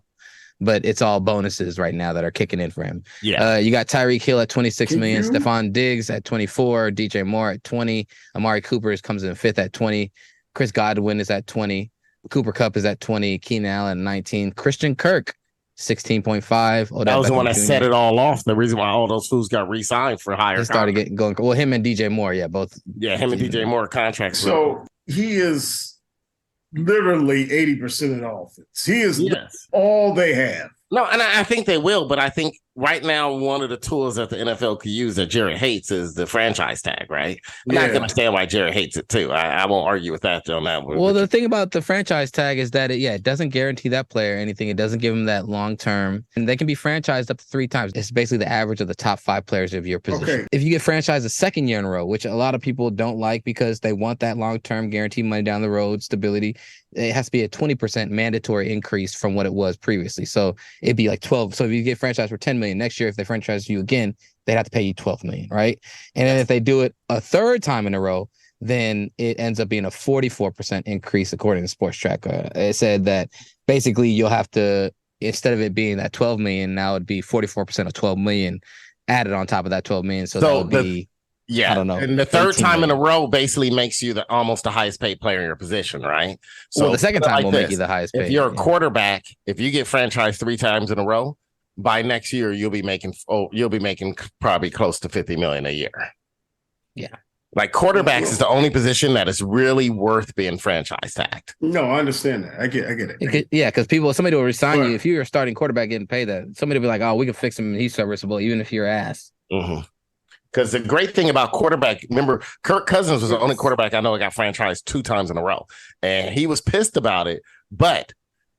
but it's all bonuses right now that are kicking in for him. Yeah. You got Tyreek Hill at $26 million, Stephon Diggs at 24, DJ Moore at 20, Amari Cooper comes in fifth at 20, Chris Godwin is at 20, Cooper Kupp is at 20, Keenan Allen at 19, Christian Kirk 16.5. That was the one that set it all off. The reason why all those fools got re-signed for higher. They started getting going. Well, him and DJ Moore, yeah, both. Yeah, him and DJ Moore contracts. So he is literally 80% of the offense. He is all they have. No, and I think they will, but I think right now one of the tools that the NFL could use that Jared hates is the franchise tag, right? And I can understand why Jared hates it too. I won't argue with that on that one. Well, the thing about the franchise tag is that it doesn't guarantee that player anything. It doesn't give them that long term, and they can be franchised up to 3 times. It's basically the average of the top 5 players of your position. Okay. If you get franchised a second year in a row, which a lot of people don't like because they want that long term guaranteed money down the road, stability, it has to be a 20% mandatory increase from what it was previously. So it'd be like 12. So if you get franchised for 10 million next year, if they franchise you again, they'd have to pay you 12 million, right? And then if they do it a third time in a row, then it ends up being a 44% increase according to Sports Track. It said that basically you'll have to, instead of it being that 12 million, now it'd be 44% of 12 million added on top of that 12 million. So that would be Yeah, I don't know. And the third 18 time in a million. row basically makes you almost the highest paid player in your position, right? So Well, the second time will make this. you the highest If paid. you're a quarterback, if you get franchised 3 times in a row, by next year you'll be making probably close to $50 million a year. Yeah. Like quarterbacks is the only position that is really worth being franchise tagged. No, I understand that. I get it. Yeah, because somebody will resign you if you're a starting quarterback getting paid that. Somebody will be like, "Oh, we can fix him. He's serviceable, even if you're ass." Because the great thing about quarterback, remember, Kirk Cousins was the only quarterback I know that got franchised 2 times in a row, and he was pissed about it. But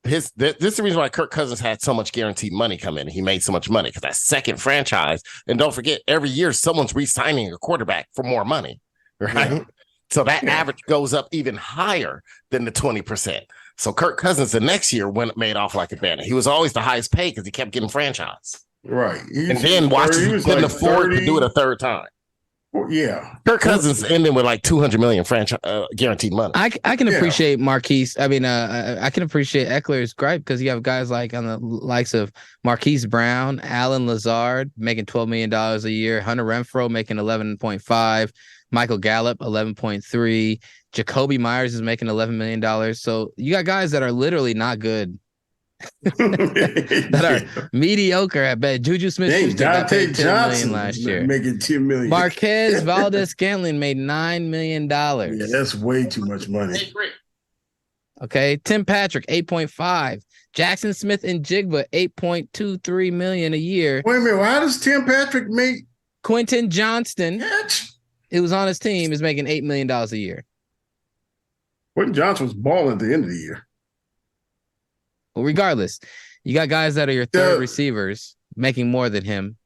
this is the reason why Kirk Cousins had so much guaranteed money come in. He made so much money because that second franchise, and don't forget, every year someone's re-signing a quarterback for more money, right? Yeah. So that average goes up even higher than the 20%. So Kirk Cousins the next year made off like a bandit. He was always the highest paid because he kept getting franchised. Right. And then Washington couldn't afford to do it a third time. Yeah. Kirk Cousins ended with like $200 million franchise guaranteed money. I can appreciate Marquise. I mean, I can appreciate Eckler's gripe because you have guys like on the likes of Marquise Brown, Alan Lazard making $12 million a year, Hunter Renfrow making 11.5, Michael Gallup 11.3, Jacoby Myers is making $11 million. So you got guys that are literally not good. that are mediocre at best. Juju Smith-Schuster got paid $10 million last year. Making $10 million. Marquez Valdez-Scantling made $9 million. Yeah, that's way too much money. Okay, Tim Patrick 8.5, Jackson Smith and Jigba 8.23 million a year. Wait a minute, how does Tim Patrick make? Quentin Johnston, it was on his team, is making $8 million a year. Quentin Johnson was balling at the end of the year. Well, regardless, you got guys that are your third receivers making more than him.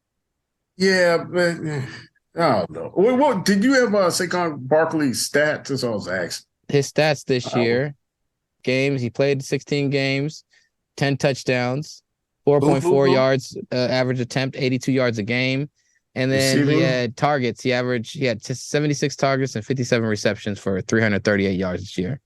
Yeah, but I don't know. What did you have Saquon Barkley's stats? That's all I was asking. His stats this year, games, he played 16 games, 10 touchdowns, 4.4 yards average attempt, 82 yards a game. And then he had targets. He had 76 targets and 57 receptions for 338 yards this year.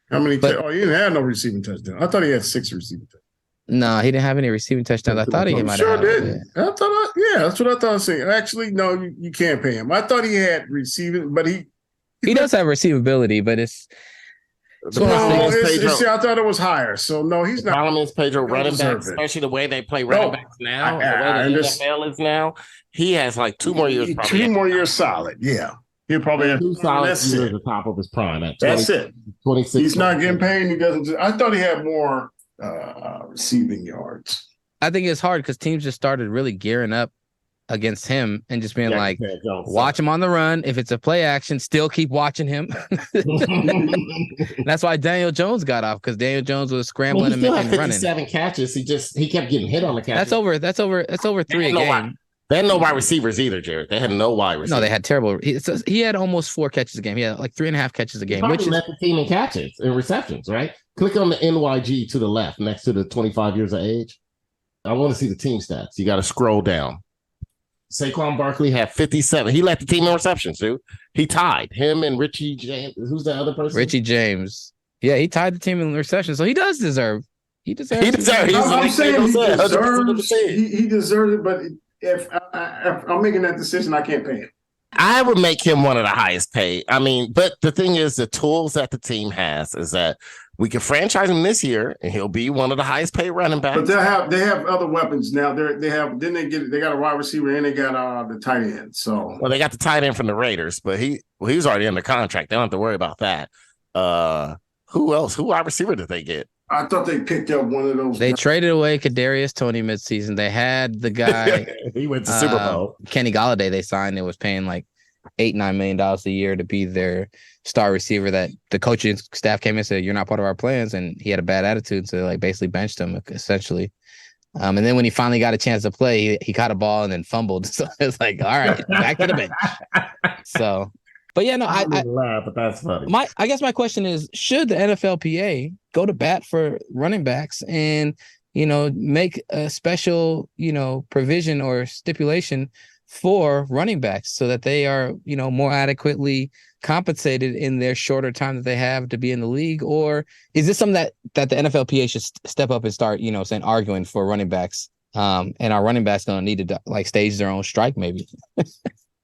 How many? He didn't have no receiving touchdowns. I thought he had 6 receiving touchdowns. No, he didn't have any receiving touchdowns. I thought he might have. Did. That's what I thought I was saying. Actually, no, you can't pay him. I thought he had receiving, but he does have receivability, but it's. I thought it was higher. So no, he's not. The problem is Pedro running backs, especially the way they play running backs now, the way the NFL is now. He has like 2 more years. 2 more years solid. Yeah. He'll probably have 2 solid years at the top of his prime. That's it. 26. He's not getting paid. He doesn't. I thought he had more receiving yards. I think it's hard because teams just started really gearing up against him and just being like, watch him on the run. If it's a play action, still keep watching him. That's why Daniel Jones got off, because Daniel Jones was scrambling and running. 57 catches. He kept getting hit on the catches. That's over 3 a game. They had no wide receivers either, Jared. They had no wide receivers. No, they had terrible. He had almost 4 catches a game. He had like 3.5 catches a game. Which led the team in catches and receptions, right? Click on the NYG to the left next to the 25 years of age. I want to see the team stats. You got to scroll down. Saquon Barkley had 57. He led the team in receptions, dude. He tied him and Richie James. Who's the other person? Richie James. Yeah, he tied the team in receptions, so he does deserve. He deserves. I'm saying he deserves it, but if I'm making that decision, I can't pay him. I would make him one of the highest paid. I mean, but the thing is, the tools that the team has is that we can franchise him this year, and he'll be one of the highest paid running backs. But they have other weapons now. They got a wide receiver and they got the tight end. So they got the tight end from the Raiders, but he was already under contract. They don't have to worry about that. Who else? Who wide receiver did they get? I thought they picked up one of those. They traded away Kadarius Toney midseason. They had the guy. He went to Super Bowl. Kenny Golladay they signed. It was paying like $8-9 million a year to be their star receiver. That the coaching staff came in and said, "You're not part of our plans," and he had a bad attitude, so they like basically benched him essentially. And then when he finally got a chance to play, he caught a ball and then fumbled. So it's like, all right, back to the bench. So. But yeah, no, I laugh, but that's funny. I guess my question is, should the NFLPA go to bat for running backs and, make a special, provision or stipulation for running backs so that they are, more adequately compensated in their shorter time that they have to be in the league? Or is this something that the NFLPA should step up and start, saying arguing for running backs? And our running backs going to need to like stage their own strike maybe?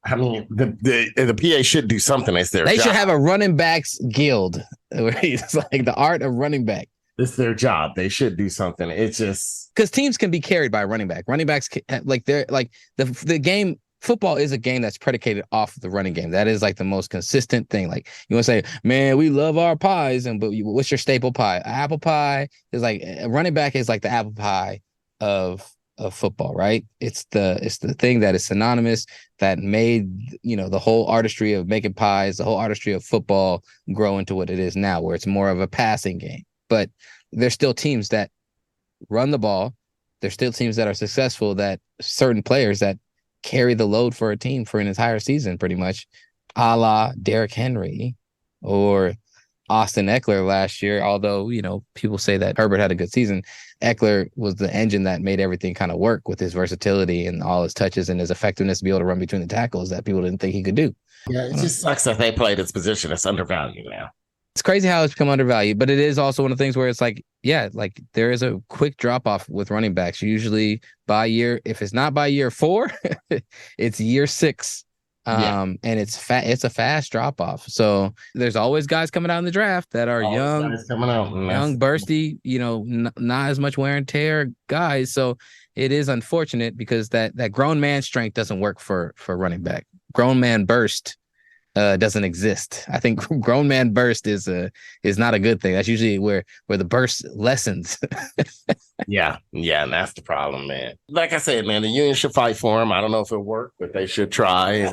I mean, the PA should do something. It's their They job. should have a running backs guild where it's like the art of running back. It's their job. They should do something. It's just because teams can be carried by a running back. Running backs like they're like the game. Football is a game that's predicated off the running game. That is like the most consistent thing. Like you want to say, man, we love our pies, but what's your staple pie? Apple pie is like a running back is like the apple pie of football, right? It's the thing that is synonymous that made the whole artistry of making pies, the whole artistry of football grow into what it is now, where it's more of a passing game. But there's still teams that run the ball. There's still teams that are successful, that certain players that carry the load for a team for an entire season, pretty much, a la Derrick Henry or Austin Eckler last year. Although, people say that Herbert had a good season, Eckler was the engine that made everything kind of work with his versatility and all his touches and his effectiveness to be able to run between the tackles that people didn't think he could do. Yeah, it just sucks that they played his position. It's undervalued now. It's crazy how it's become undervalued, but it is also one of the things where it's like, yeah, like there is a quick drop off with running backs. Usually by year, if it's not by year 4, it's year 6. And it's a fast drop off. So there's always guys coming out in the draft that are young, bursty, not as much wear and tear guys. So it is unfortunate because that grown man strength doesn't work for running back. Grown man burst doesn't exist. I think grown man burst is not a good thing. That's usually where the burst lessens. Yeah, and that's the problem, man. Like I said, man, the union should fight for him. I don't know if it'll work, but they should try.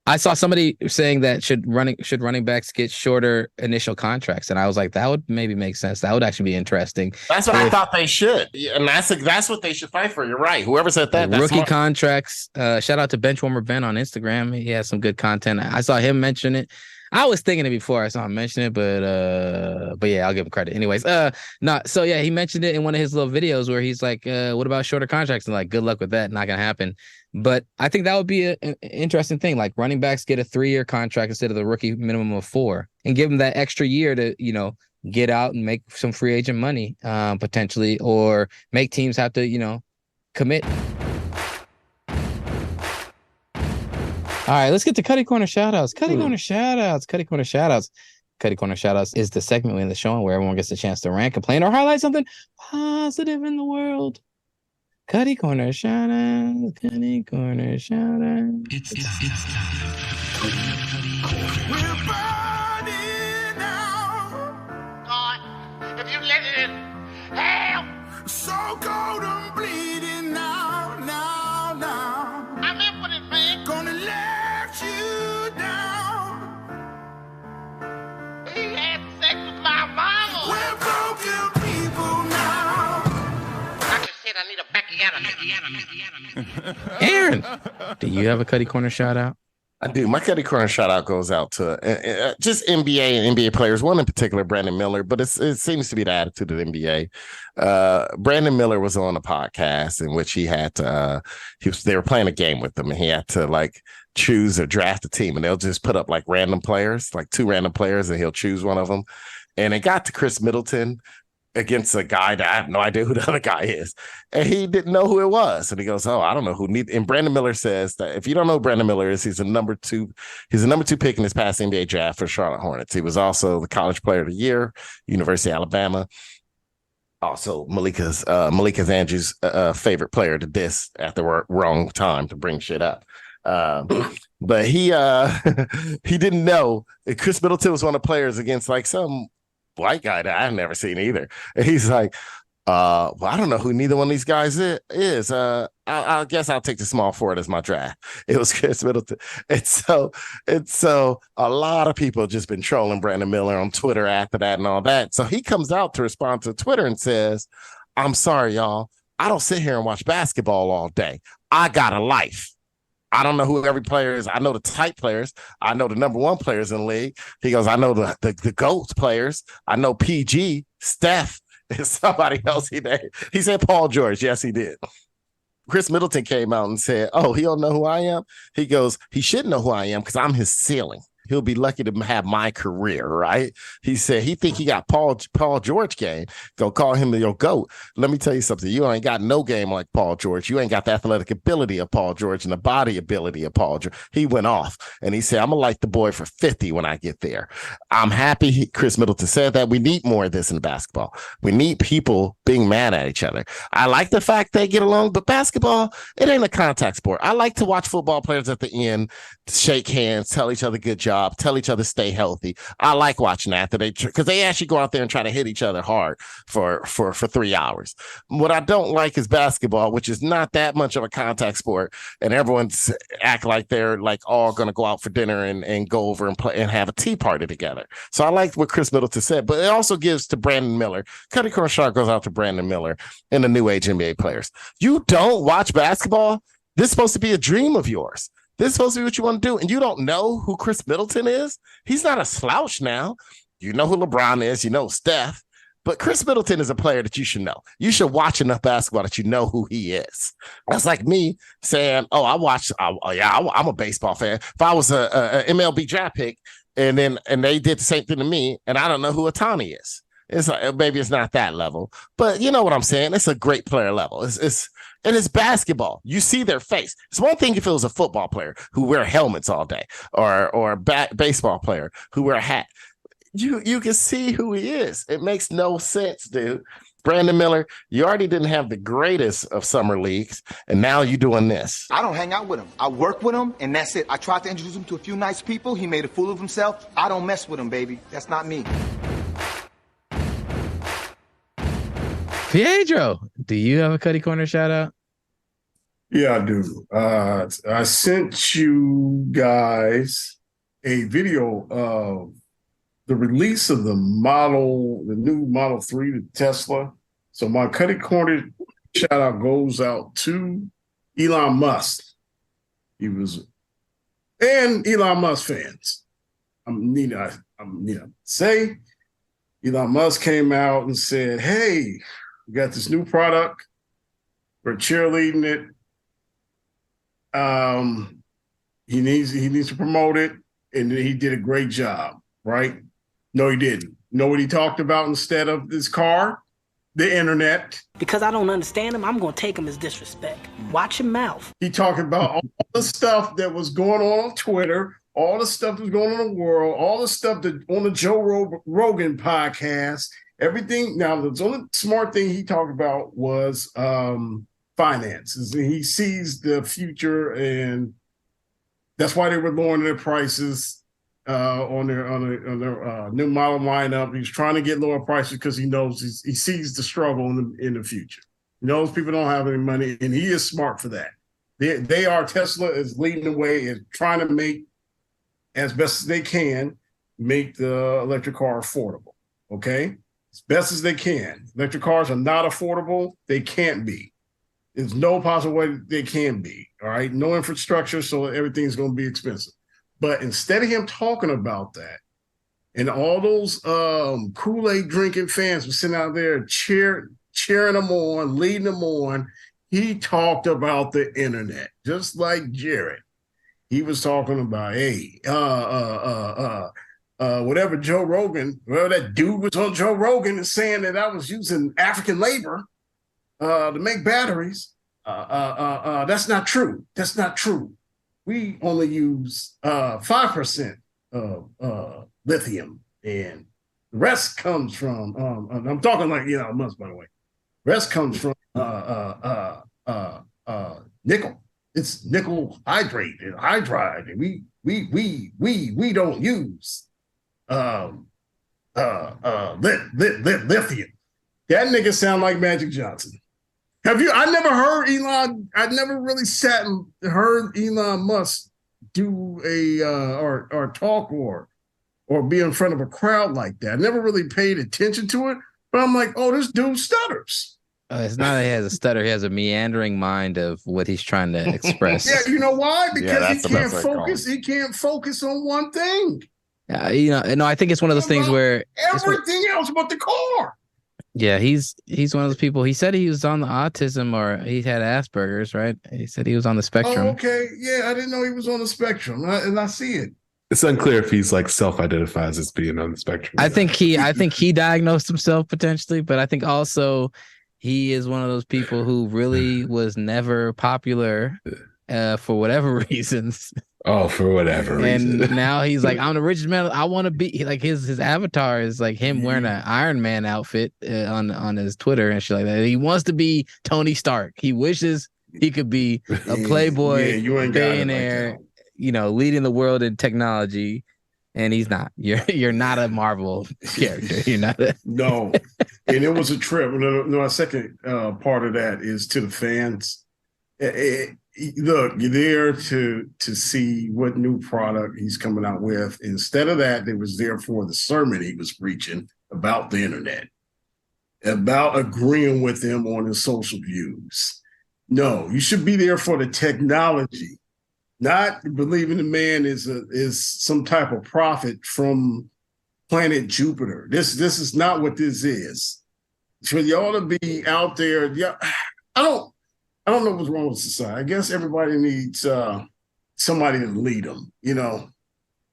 I saw somebody saying that should running backs get shorter initial contracts, and I was like, that would maybe make sense. That would actually be interesting. That's what I thought they should, and that's what they should fight for. You're right. Whoever said that, that's rookie smart. Contracts. Shout out to Benchwarmer Ben on Instagram. He has some good content. I saw him mention it. I was thinking it before I saw him mention it, but yeah, I'll give him credit. Anyways, so yeah, he mentioned it in one of his little videos where he's like, what about shorter contracts? And like, good luck with that. Not gonna happen. But I think that would be an interesting thing. Like running backs get a 3-year contract instead of the rookie minimum of 4, and give them that extra year to, get out and make some free agent money, potentially, or make teams have to, commit. All right, let's get to Cutty Corner Shoutouts. Cutty Corner Shoutouts is the segment in the show where everyone gets a chance to rant, complain, or highlight something positive in the world. Cutty Corner Shoutouts. Cutty Corner Shoutouts. It's time. We're burning now. God, if you let it in, hell, so cold and bleeding now. I'm in with it, man. Gonna let you down. He had sex with my mama. We're broken people now. I just said I need a backyard. Aaron, do you have a Cutty Corner shout out? I do. My Cutty Corner shout out goes out to just NBA and NBA players. One in particular, Brandon Miller, but it seems to be the attitude of the NBA. Brandon Miller was on a podcast in which he had to. They were playing a game with him, and he had to like choose or draft a team, and they'll just put up like random players, like 2 random players, and he'll choose one of them. And it got to Chris Middleton against a guy that I have no idea who the other guy is. And he didn't know who it was. And he goes, I don't know who need. And Brandon Miller says that if you don't know who Brandon Miller is, he's a number 2 pick in this past NBA draft for Charlotte Hornets. He was also the college player of the year, University of Alabama. Also Malika Andrews' favorite player to diss at the wrong time to bring shit up. But he didn't know Chris Middleton was one of the players against like some white guy that I've never seen either. And he's like, well, I don't know who neither one of these guys is. I guess I'll take the small forward as my draft. It was Chris Middleton. And so a lot of people have just been trolling Brandon Miller on Twitter after that and all that. So he comes out to respond to Twitter and says, I'm sorry, y'all. I don't sit here and watch basketball all day. I got a life. I don't know who every player is. I know the tight players. I know the number 1 players in the league. He goes, I know the GOAT players. I know PG, Steph, and somebody else he named. He said Paul George. Yes, he did. Chris Middleton came out and said, he don't know who I am? He goes, he should know who I am because I'm his ceiling. he'll be lucky to have my career, right? He said he think he got Paul George game. Go call him your GOAT. Let me tell you something. You ain't got no game like Paul George. You ain't got the athletic ability of Paul George and the body ability of Paul George. He went off, and he said, I'm going to like the boy for 50 when I get there. I'm happy Chris Middleton said that. We need more of this in basketball. We need people being mad at each other. I like the fact they get along, but basketball, it ain't a contact sport. I like to watch football players at the end shake hands, tell each other good job, tell each other stay healthy. I like watching that because they actually go out there and try to hit each other hard for 3 hours. What I don't like is basketball, which is not that much of a contact sport, and everyone's act like they're like all going to go out for dinner and go over and play and have a tea party together. So I like what Chris Middleton said, but it also gives to Brandon Miller. Cutty Crenshaw goes out to Brandon Miller and the new age NBA players. You don't watch basketball? This is supposed to be a dream of yours. This is supposed to be what you want to do. And you don't know who Chris Middleton is? He's not a slouch now. You know who LeBron is. You know Steph. But Chris Middleton is a player that you should know. You should watch enough basketball that you know who he is. That's like me saying, I'm a baseball fan. If I was a MLB draft pick and they did the same thing to me and I don't know who Ohtani is. It's like, maybe it's not that level, but you know what I'm saying? It's a great player level. It's basketball. You see their face. It's one thing if it was a football player who wear helmets all day or a baseball player who wear a hat. You can see who he is. It makes no sense, dude. Brandon Miller, you already didn't have the greatest of summer leagues, and now you're doing this. I don't hang out with him. I work with him, and that's it. I tried to introduce him to a few nice people. He made a fool of himself. I don't mess with him, baby. That's not me. Pedro, do you have a Cutty Corner shout out? Yeah, I do. I sent you guys a video of the release of the new Model 3, the Tesla. So my Cutty Corner shout out goes out to Elon Musk. And Elon Musk fans. I'm need to say Elon Musk came out and said, hey, we got this new product. We're cheerleading it. He needs to promote it, and he did a great job, right? No, he didn't. You know what he talked about instead of this car? The internet. Because I don't understand him, I'm going to take him as disrespect. Watch your mouth. He talking about all the stuff that was going on Twitter, all the stuff that was going on in the world, all the stuff that on the Joe Rogan podcast, everything. Now, the only smart thing he talked about was finances. He sees the future, and that's why they were lowering their prices on their new model lineup. He's trying to get lower prices because he knows he sees the struggle in the future. He knows people don't have any money, and he is smart for that. Tesla is leading the way and trying to make, as best as they can, make the electric car affordable. Okay, as best as they can. Electric cars are not affordable. They can't be. There's no possible way they can be. All right, no infrastructure, so everything's going to be expensive. But instead of him talking about that, and all those Kool-Aid drinking fans were sitting out there cheering them on, leading them on, he talked about the internet, just like Jared. He was talking about, whatever Joe Rogan, whatever that dude was on Joe Rogan and saying that I was using African labor to make batteries. That's not true. That's not true. We only use 5% of lithium, and the rest comes from, I'm talking like Elon Musk, by the way. The rest comes from nickel. It's nickel hydride, and we don't use lithium. That nigga sound like Magic Johnson. I never heard Elon. I never really sat and heard Elon Musk do or talk or be in front of a crowd like that. I never really paid attention to it, but I'm like, oh, this dude stutters. It's not that he has a stutter. He has a meandering mind of what he's trying to express. Yeah, you know why? Because he can't focus. He can't focus on one thing. No, I think it's one of those things where everything else but the car. Yeah, he's one of those people. He said he was on the autism, or he had Asperger's, right? He said he was on the spectrum. Oh, okay. Yeah, I didn't know he was on the spectrum, and I see it. It's unclear if he's like self-identifies as being on the spectrum. I think he diagnosed himself potentially, but I think also he is one of those people who really was never popular for whatever reasons. Oh, for whatever reason. And now he's like, I'm the richest man. I want to be like his avatar is like him wearing an Iron Man outfit on his Twitter and shit like that. He wants to be Tony Stark. He wishes he could be a playboy billionaire, leading the world in technology. And he's not. You're not a Marvel character. You're not. No. And it was a trip. No, a second part of that is to the fans. Look, you're there to see what new product he's coming out with. Instead of that, they was there for the sermon he was preaching about the internet, about agreeing with him on his social views. No, you should be there for the technology, not believing the man is some type of prophet from planet Jupiter. This is not what this is. For y'all to be out there, I don't know what's wrong with society. I guess everybody needs somebody to lead them.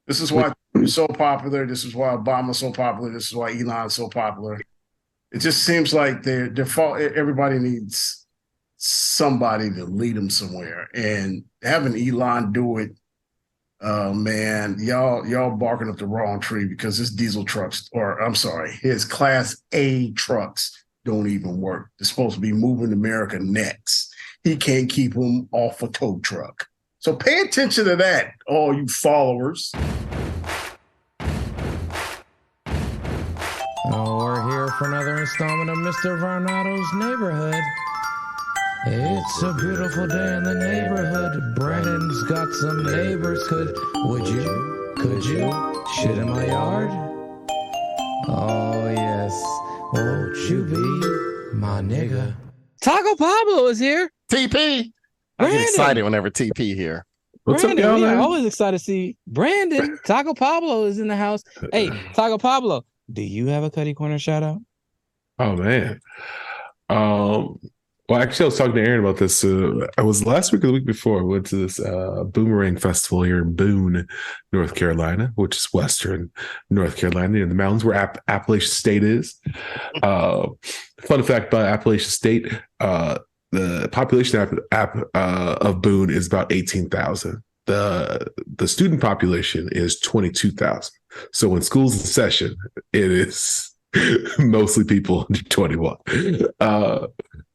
This is why Trump's so popular. This is why Obama's so popular. This is why Elon's so popular. It just seems like everybody needs somebody to lead them somewhere. And having Elon do it, man, y'all barking up the wrong tree because his diesel trucks, his Class A trucks don't even work. They're supposed to be moving America next. He can't keep them off a tow truck. So pay attention to that, all you followers. Oh, we're here for another installment of Mr. Varnado's Neighborhood. It's a beautiful day in the neighborhood. Brandon's got some neighbors. Could you shit in my yard? Oh, yes. Won't you be my nigga? Taco Pablo is here. TP. I get excited whenever TP here. What's Brandon, up, y'all? we are always excited to see Brandon. Taco Pablo is in the house. Hey, Taco Pablo, do you have a Cutty Corner shout out? Oh man. Well, actually, I was talking to Aaron about this. I was last week or the week before. I went to this Boomerang Festival here in Boone, North Carolina, which is Western North Carolina, in the mountains where Appalachian State is. Fun fact about Appalachian State: the population of Boone is about 18,000. The student population is 22,000. So when school's in session, it is mostly people under 21.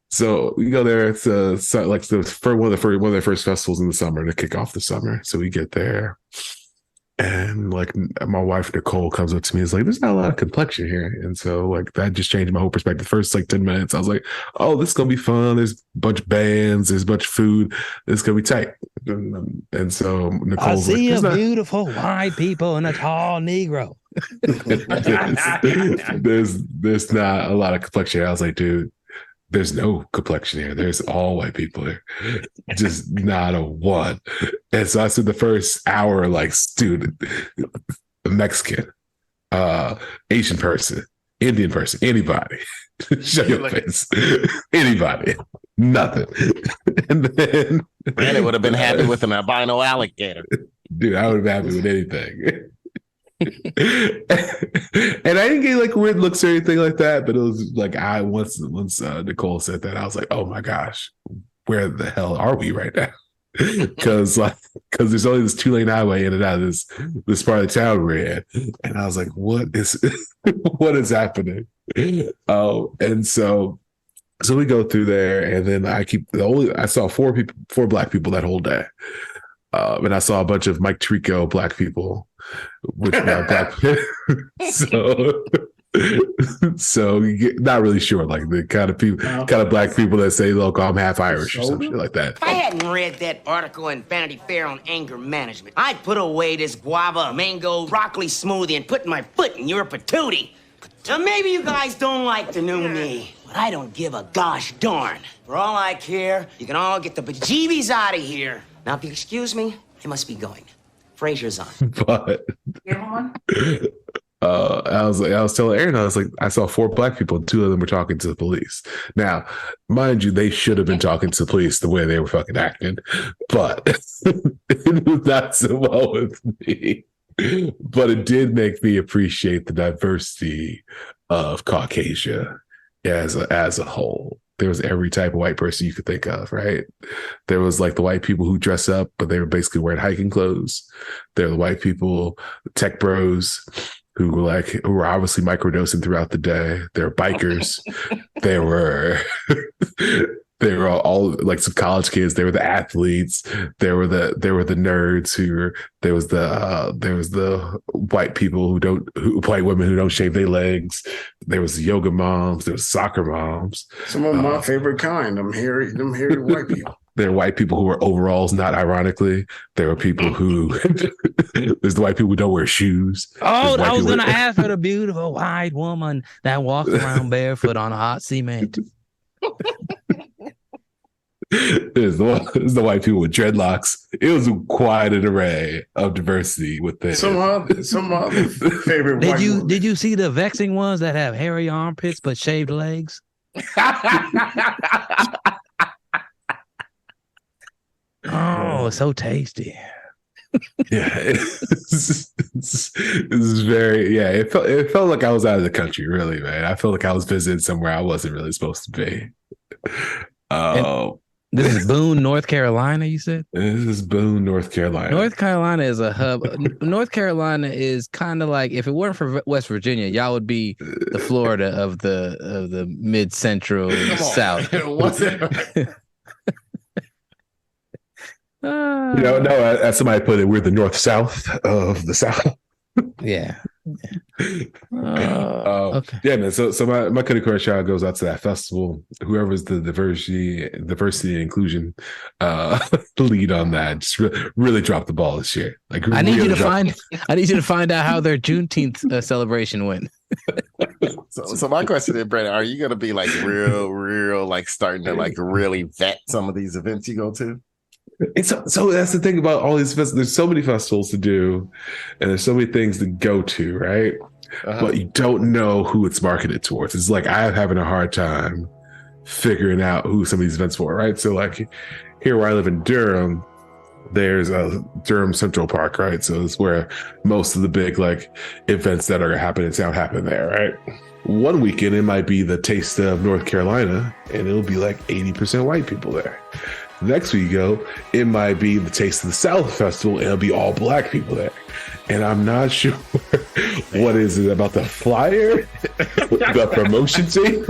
So we go there. It's like one of the first festivals in the summer to kick off the summer. So we get there, and like my wife Nicole comes up to me and is like, "There's not a lot of complexion here," and so like that just changed my whole perspective. First 10 minutes, I was like, "Oh, this is gonna be fun. There's a bunch of bands. There's a bunch of food. This is gonna be tight." And so Nicole's I see like, beautiful white people and a tall Negro. there's not a lot of complexion here. I was like, dude. There's no complexion here. There's all white people here. Just not a one. And so I said the first hour, like, dude, Mexican, Asian person, Indian person, anybody. Show your face. Anybody. Nothing. And then Brandon would have been happy with an albino alligator. Dude, I would have been happy with anything. And I didn't get like weird looks or anything like that, but it was like once Nicole said that, I was like, oh my gosh, where the hell are we right now? Because there's only this 2-lane highway in and out of this part of the town we're in, and I was like, what is happening? And so we go through there, and then I saw four black people that whole day. And I saw a bunch of Mike Tirico black people, which are black. So not really sure, like the kind of black people that say, "Look, I'm half Irish" or something like that. If I hadn't read that article in Vanity Fair on anger management, I'd put away this guava, mango, broccoli smoothie and put my foot in your patootie. Now maybe you guys don't like the new me, but I don't give a gosh darn. For all I care, you can all get the bejeebies out of here. Now, if you excuse me, I must be going. Frazier's on. But I was telling Aaron, I was like, I saw 4 black people, and 2 of them were talking to the police. Now, mind you, they should have been talking to the police the way they were fucking acting, but it was not so well with me. But it did make me appreciate the diversity of Caucasia as a whole. There was every type of white person you could think of, right? There was like the white people who dress up, but they were basically wearing hiking clothes. There were the white people, tech bros, who were obviously microdosing throughout the day. There were bikers. There were all like some college kids. There were the athletes. There were the nerds there was the white people white women who don't shave their legs. There was the yoga moms. There was soccer moms. Some of my favorite kind. Them hairy white people. There are white people who wear overalls, not ironically. There are people who there's the white people who don't wear shoes. Oh, I was gonna ask for the beautiful white woman that walks around barefoot on hot cement. There's the white people with dreadlocks. It was quite an array of diversity with this. Some other favorite. Did you see the vexing ones that have hairy armpits but shaved legs? Oh, so tasty. Yeah, it's very. Yeah, it felt like I was out of the country. Really, man. I felt like I was visiting somewhere I wasn't really supposed to be. This is Boone, North Carolina, you said? This is Boone, North Carolina. North Carolina is a hub. North Carolina is kind of like, if it weren't for West Virginia, y'all would be the Florida of the mid-central South. What's it? No, as somebody put it, we're the north-south of the South. Yeah. Okay. Yeah, man. So my Cutty shout out goes out to that festival. Whoever's the diversity and inclusion lead on that just really dropped the ball this year. Like, I need you to find out how their Juneteenth celebration went. So my question is, Brandon, are you going to be like real, like starting to like really vet some of these events you go to? So that's the thing about all these festivals. There's so many festivals to do, and there's so many things to go to, right? But you don't know who it's marketed towards. It's like I'm having a hard time figuring out who some of these events for, right? So like here where I live in Durham, there's a Durham Central Park, right? So it's where most of the big like events that are gonna happen in town happen there, right? One weekend it might be the Taste of North Carolina, and it'll be like 80% white people there. Next week you go, it might be the Taste of the South Festival, and it'll be all black people there. And I'm not sure what is it about the flyer, the promotion team.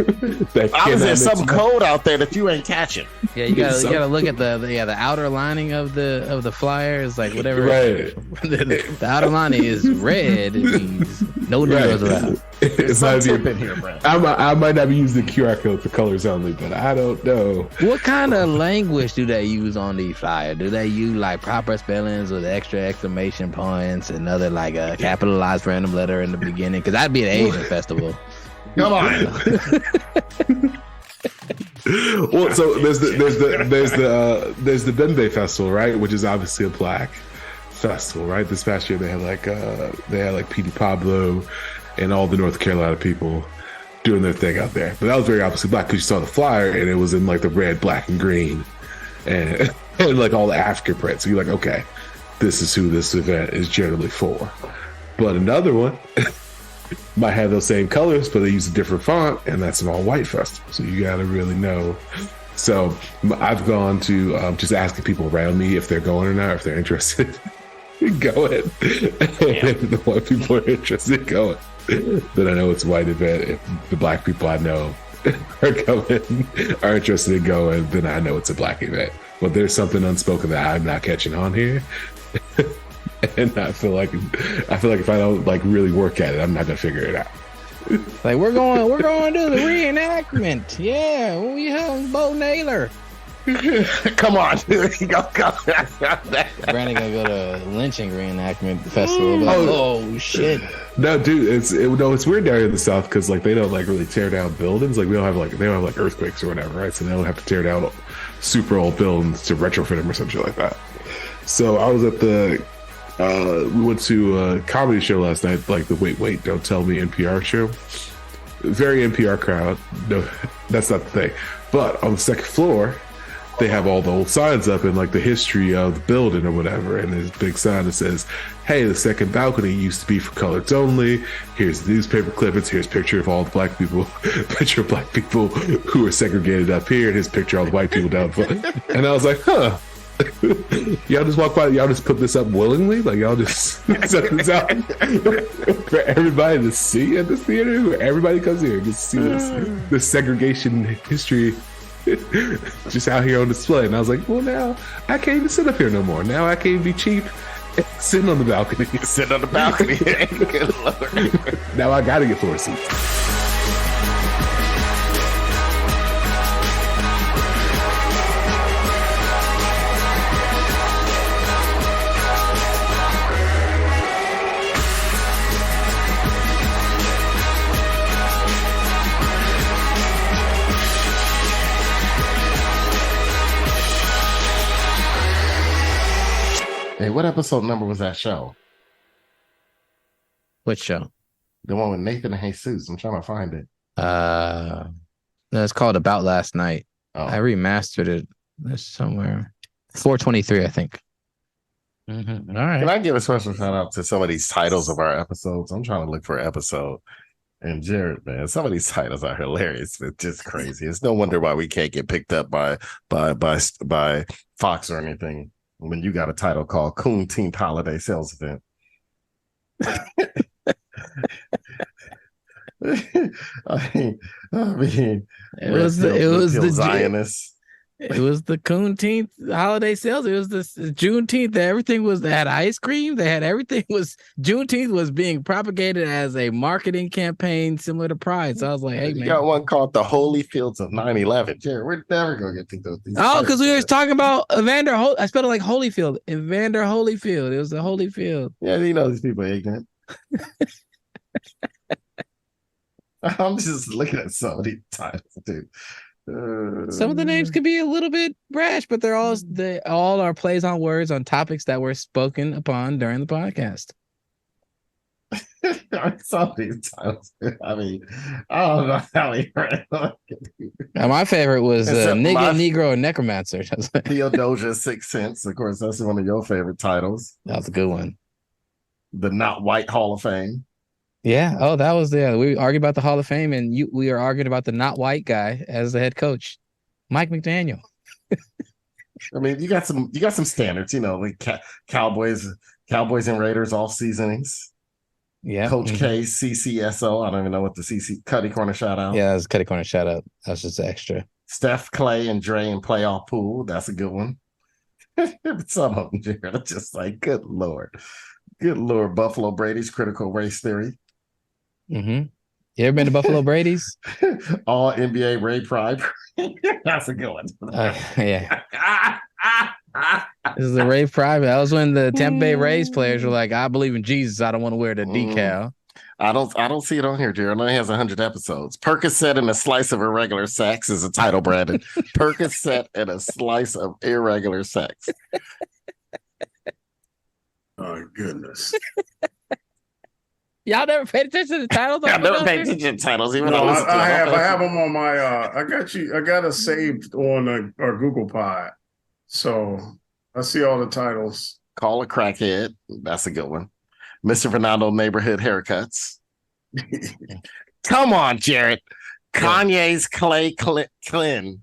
There's some code out there that you ain't catching. Yeah, you gotta look at the outer lining of the flyer is like whatever. Right. The outer lining is red. It means no Negroes allowed. I might not be using the QR code for colors only, but I don't know. What kind of language do they use on the flyer? Do they use like proper spellings with extra exclamation points and other like a capitalized random letter in the beginning? Because that'd be an Asian festival. Come on. Well, so there's the Bembe Festival, right? Which is obviously a black festival, right? This past year they had like Petey Pablo and all the North Carolina people doing their thing out there. But that was very obviously black because you saw the flyer and it was in like the red, black, and green, and like all the African print. So you're like, okay, this is who this event is generally for. But another one might have those same colors, but they use a different font, and that's an all-white festival. So you got to really know. So I've gone to just asking people around me if they're going or not, if they're interested in going. And if the white people are interested in going, then I know it's a white event. If the black people I know are interested in going, then I know it's a black event. But there's something unspoken that I'm not catching on here. And I feel like if I don't like really work at it, I'm not gonna figure it out. Like we're going to the reenactment. Yeah, we have Bo Naylor. Come on. Brandon gonna go to lynching reenactment festival. Like, oh shit. No, dude, it's weird down here in the South because like they don't like really tear down buildings. Like they don't have earthquakes or whatever, right? So they don't have to tear down super old buildings to retrofit them or something like that. So I was at we went to a comedy show last night, like the Wait, Don't Tell Me NPR show. Very NPR crowd. No, that's not the thing. But on the second floor, they have all the old signs up and like the history of the building or whatever. And there's a big sign that says, hey, the second balcony used to be for coloreds only. Here's the newspaper clippings. Here's a picture of all the black people, picture of black people who are segregated up here. And his picture of all the white people down front. And I was like, huh. Y'all just walk by, y'all just put this up willingly? Like y'all just set this out for everybody to see at this theater? Everybody comes here to see this segregation history just out here on display. And I was like, well, now I can't even sit up here no more. Now I can't even be cheap sitting on the balcony. Sitting on the balcony. Good Lord. Now I gotta get floor seats. Hey, what episode number was that show? Which show? The one with Nathan and Jesus. I'm trying to find it. No, it's called About Last Night. Oh. I remastered it. There's somewhere. 423, I think. Mm-hmm. All right. Can I give a special shout out to some of these titles of our episodes? I'm trying to look for an episode. And Jared, man, some of these titles are hilarious. It's just crazy. It's no wonder why we can't get picked up by Fox or anything when you got a title called Coon-Teenth Holiday Sales Event. I mean, it was the Zionists. It was the Coon-Teenth holiday sales. It was the Juneteenth. Everything was, they had ice cream. They had everything. Was Juneteenth was being propagated as a marketing campaign similar to Pride. So I was like, hey, man. You got one called the Holy Fields of 9/11. Jared, we're never going to get to those. Oh, because we were talking about Evander. I spelled it like Holyfield. Evander Holyfield. It was the Holyfield. Yeah, you know these people are ignorant. I'm just looking at some of these titles, dude. Some of the names could be a little bit brash, but they all are plays on words on topics that were spoken upon during the podcast. Some of these titles, I mean, I don't know how we heard. Now, my favorite was Nigga, Negro, and Necromancer. Theodosia 6 Cents. Of course, that's one of your favorite titles. That was a good one. The Not White Hall of Fame. Yeah. Oh, that was we argued about the Hall of Fame, and we are arguing about the not white guy as the head coach, Mike McDaniel. I mean, you got some standards, you know, like Cowboys and Raiders all seasonings. Yeah. Coach K, CCSO. I don't even know what the Cutty Corner shout out. Yeah, that was Cutty Corner shout out. That's just extra. Steph, Clay, and Dre in playoff pool. That's a good one. Some of them, Jared, are just like, good Lord. Good Lord. Buffalo Brady's critical race theory. Mm-hmm. You ever been to Buffalo Brady's? All NBA Ray Pride. That's a good one. Yeah. This is the Ray Pride. That was when the Tampa Bay Rays players were like, I believe in Jesus. I don't want to wear the decal. I don't see it on here, Jared. It only has 100 episodes. Percocet and a slice of irregular sex is a title, Brandon. Percocet and a slice of irregular sex. Oh, goodness. Y'all never paid attention to the titles? I never paid attention to titles. Even no, I have them on my. I got it saved on our Google Pod, so I see all the titles. Call a Crackhead. That's a good one. Mr. Fernando Neighborhood Haircuts. Come on, Jared. Kanye's Clay Kiln.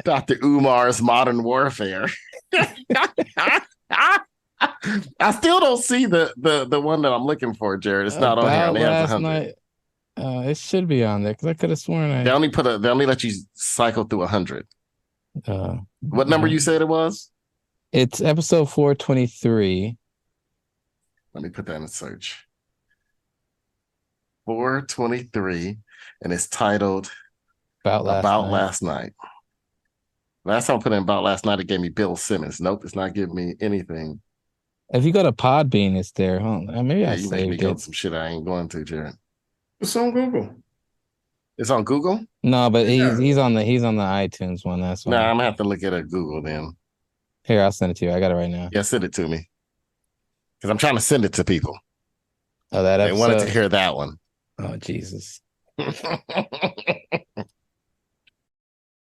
Dr. Umar's Modern Warfare. I still don't see the one that I'm looking for, Jared. It's not on here. It has 100. It should be on there because I could have sworn they only let you cycle through 100. What number you said it was? It's episode 423. Let me put that in search. 423, and it's titled About Last Night. Last time I put in About Last Night, it gave me Bill Simmons. Nope, it's not giving me anything. If you go to Podbean, it's there. Huh? Maybe I you make me saved go it. to some shit I ain't going to, Jared. It's on Google. It's on Google? No, but he's on the iTunes one. That's why. Nah, I'm gonna have to look at it Google then. Here, I'll send it to you. I got it right now. Yeah, send it to me. Because I'm trying to send it to people. Oh, that episode? They wanted to hear that one. Oh, Jesus.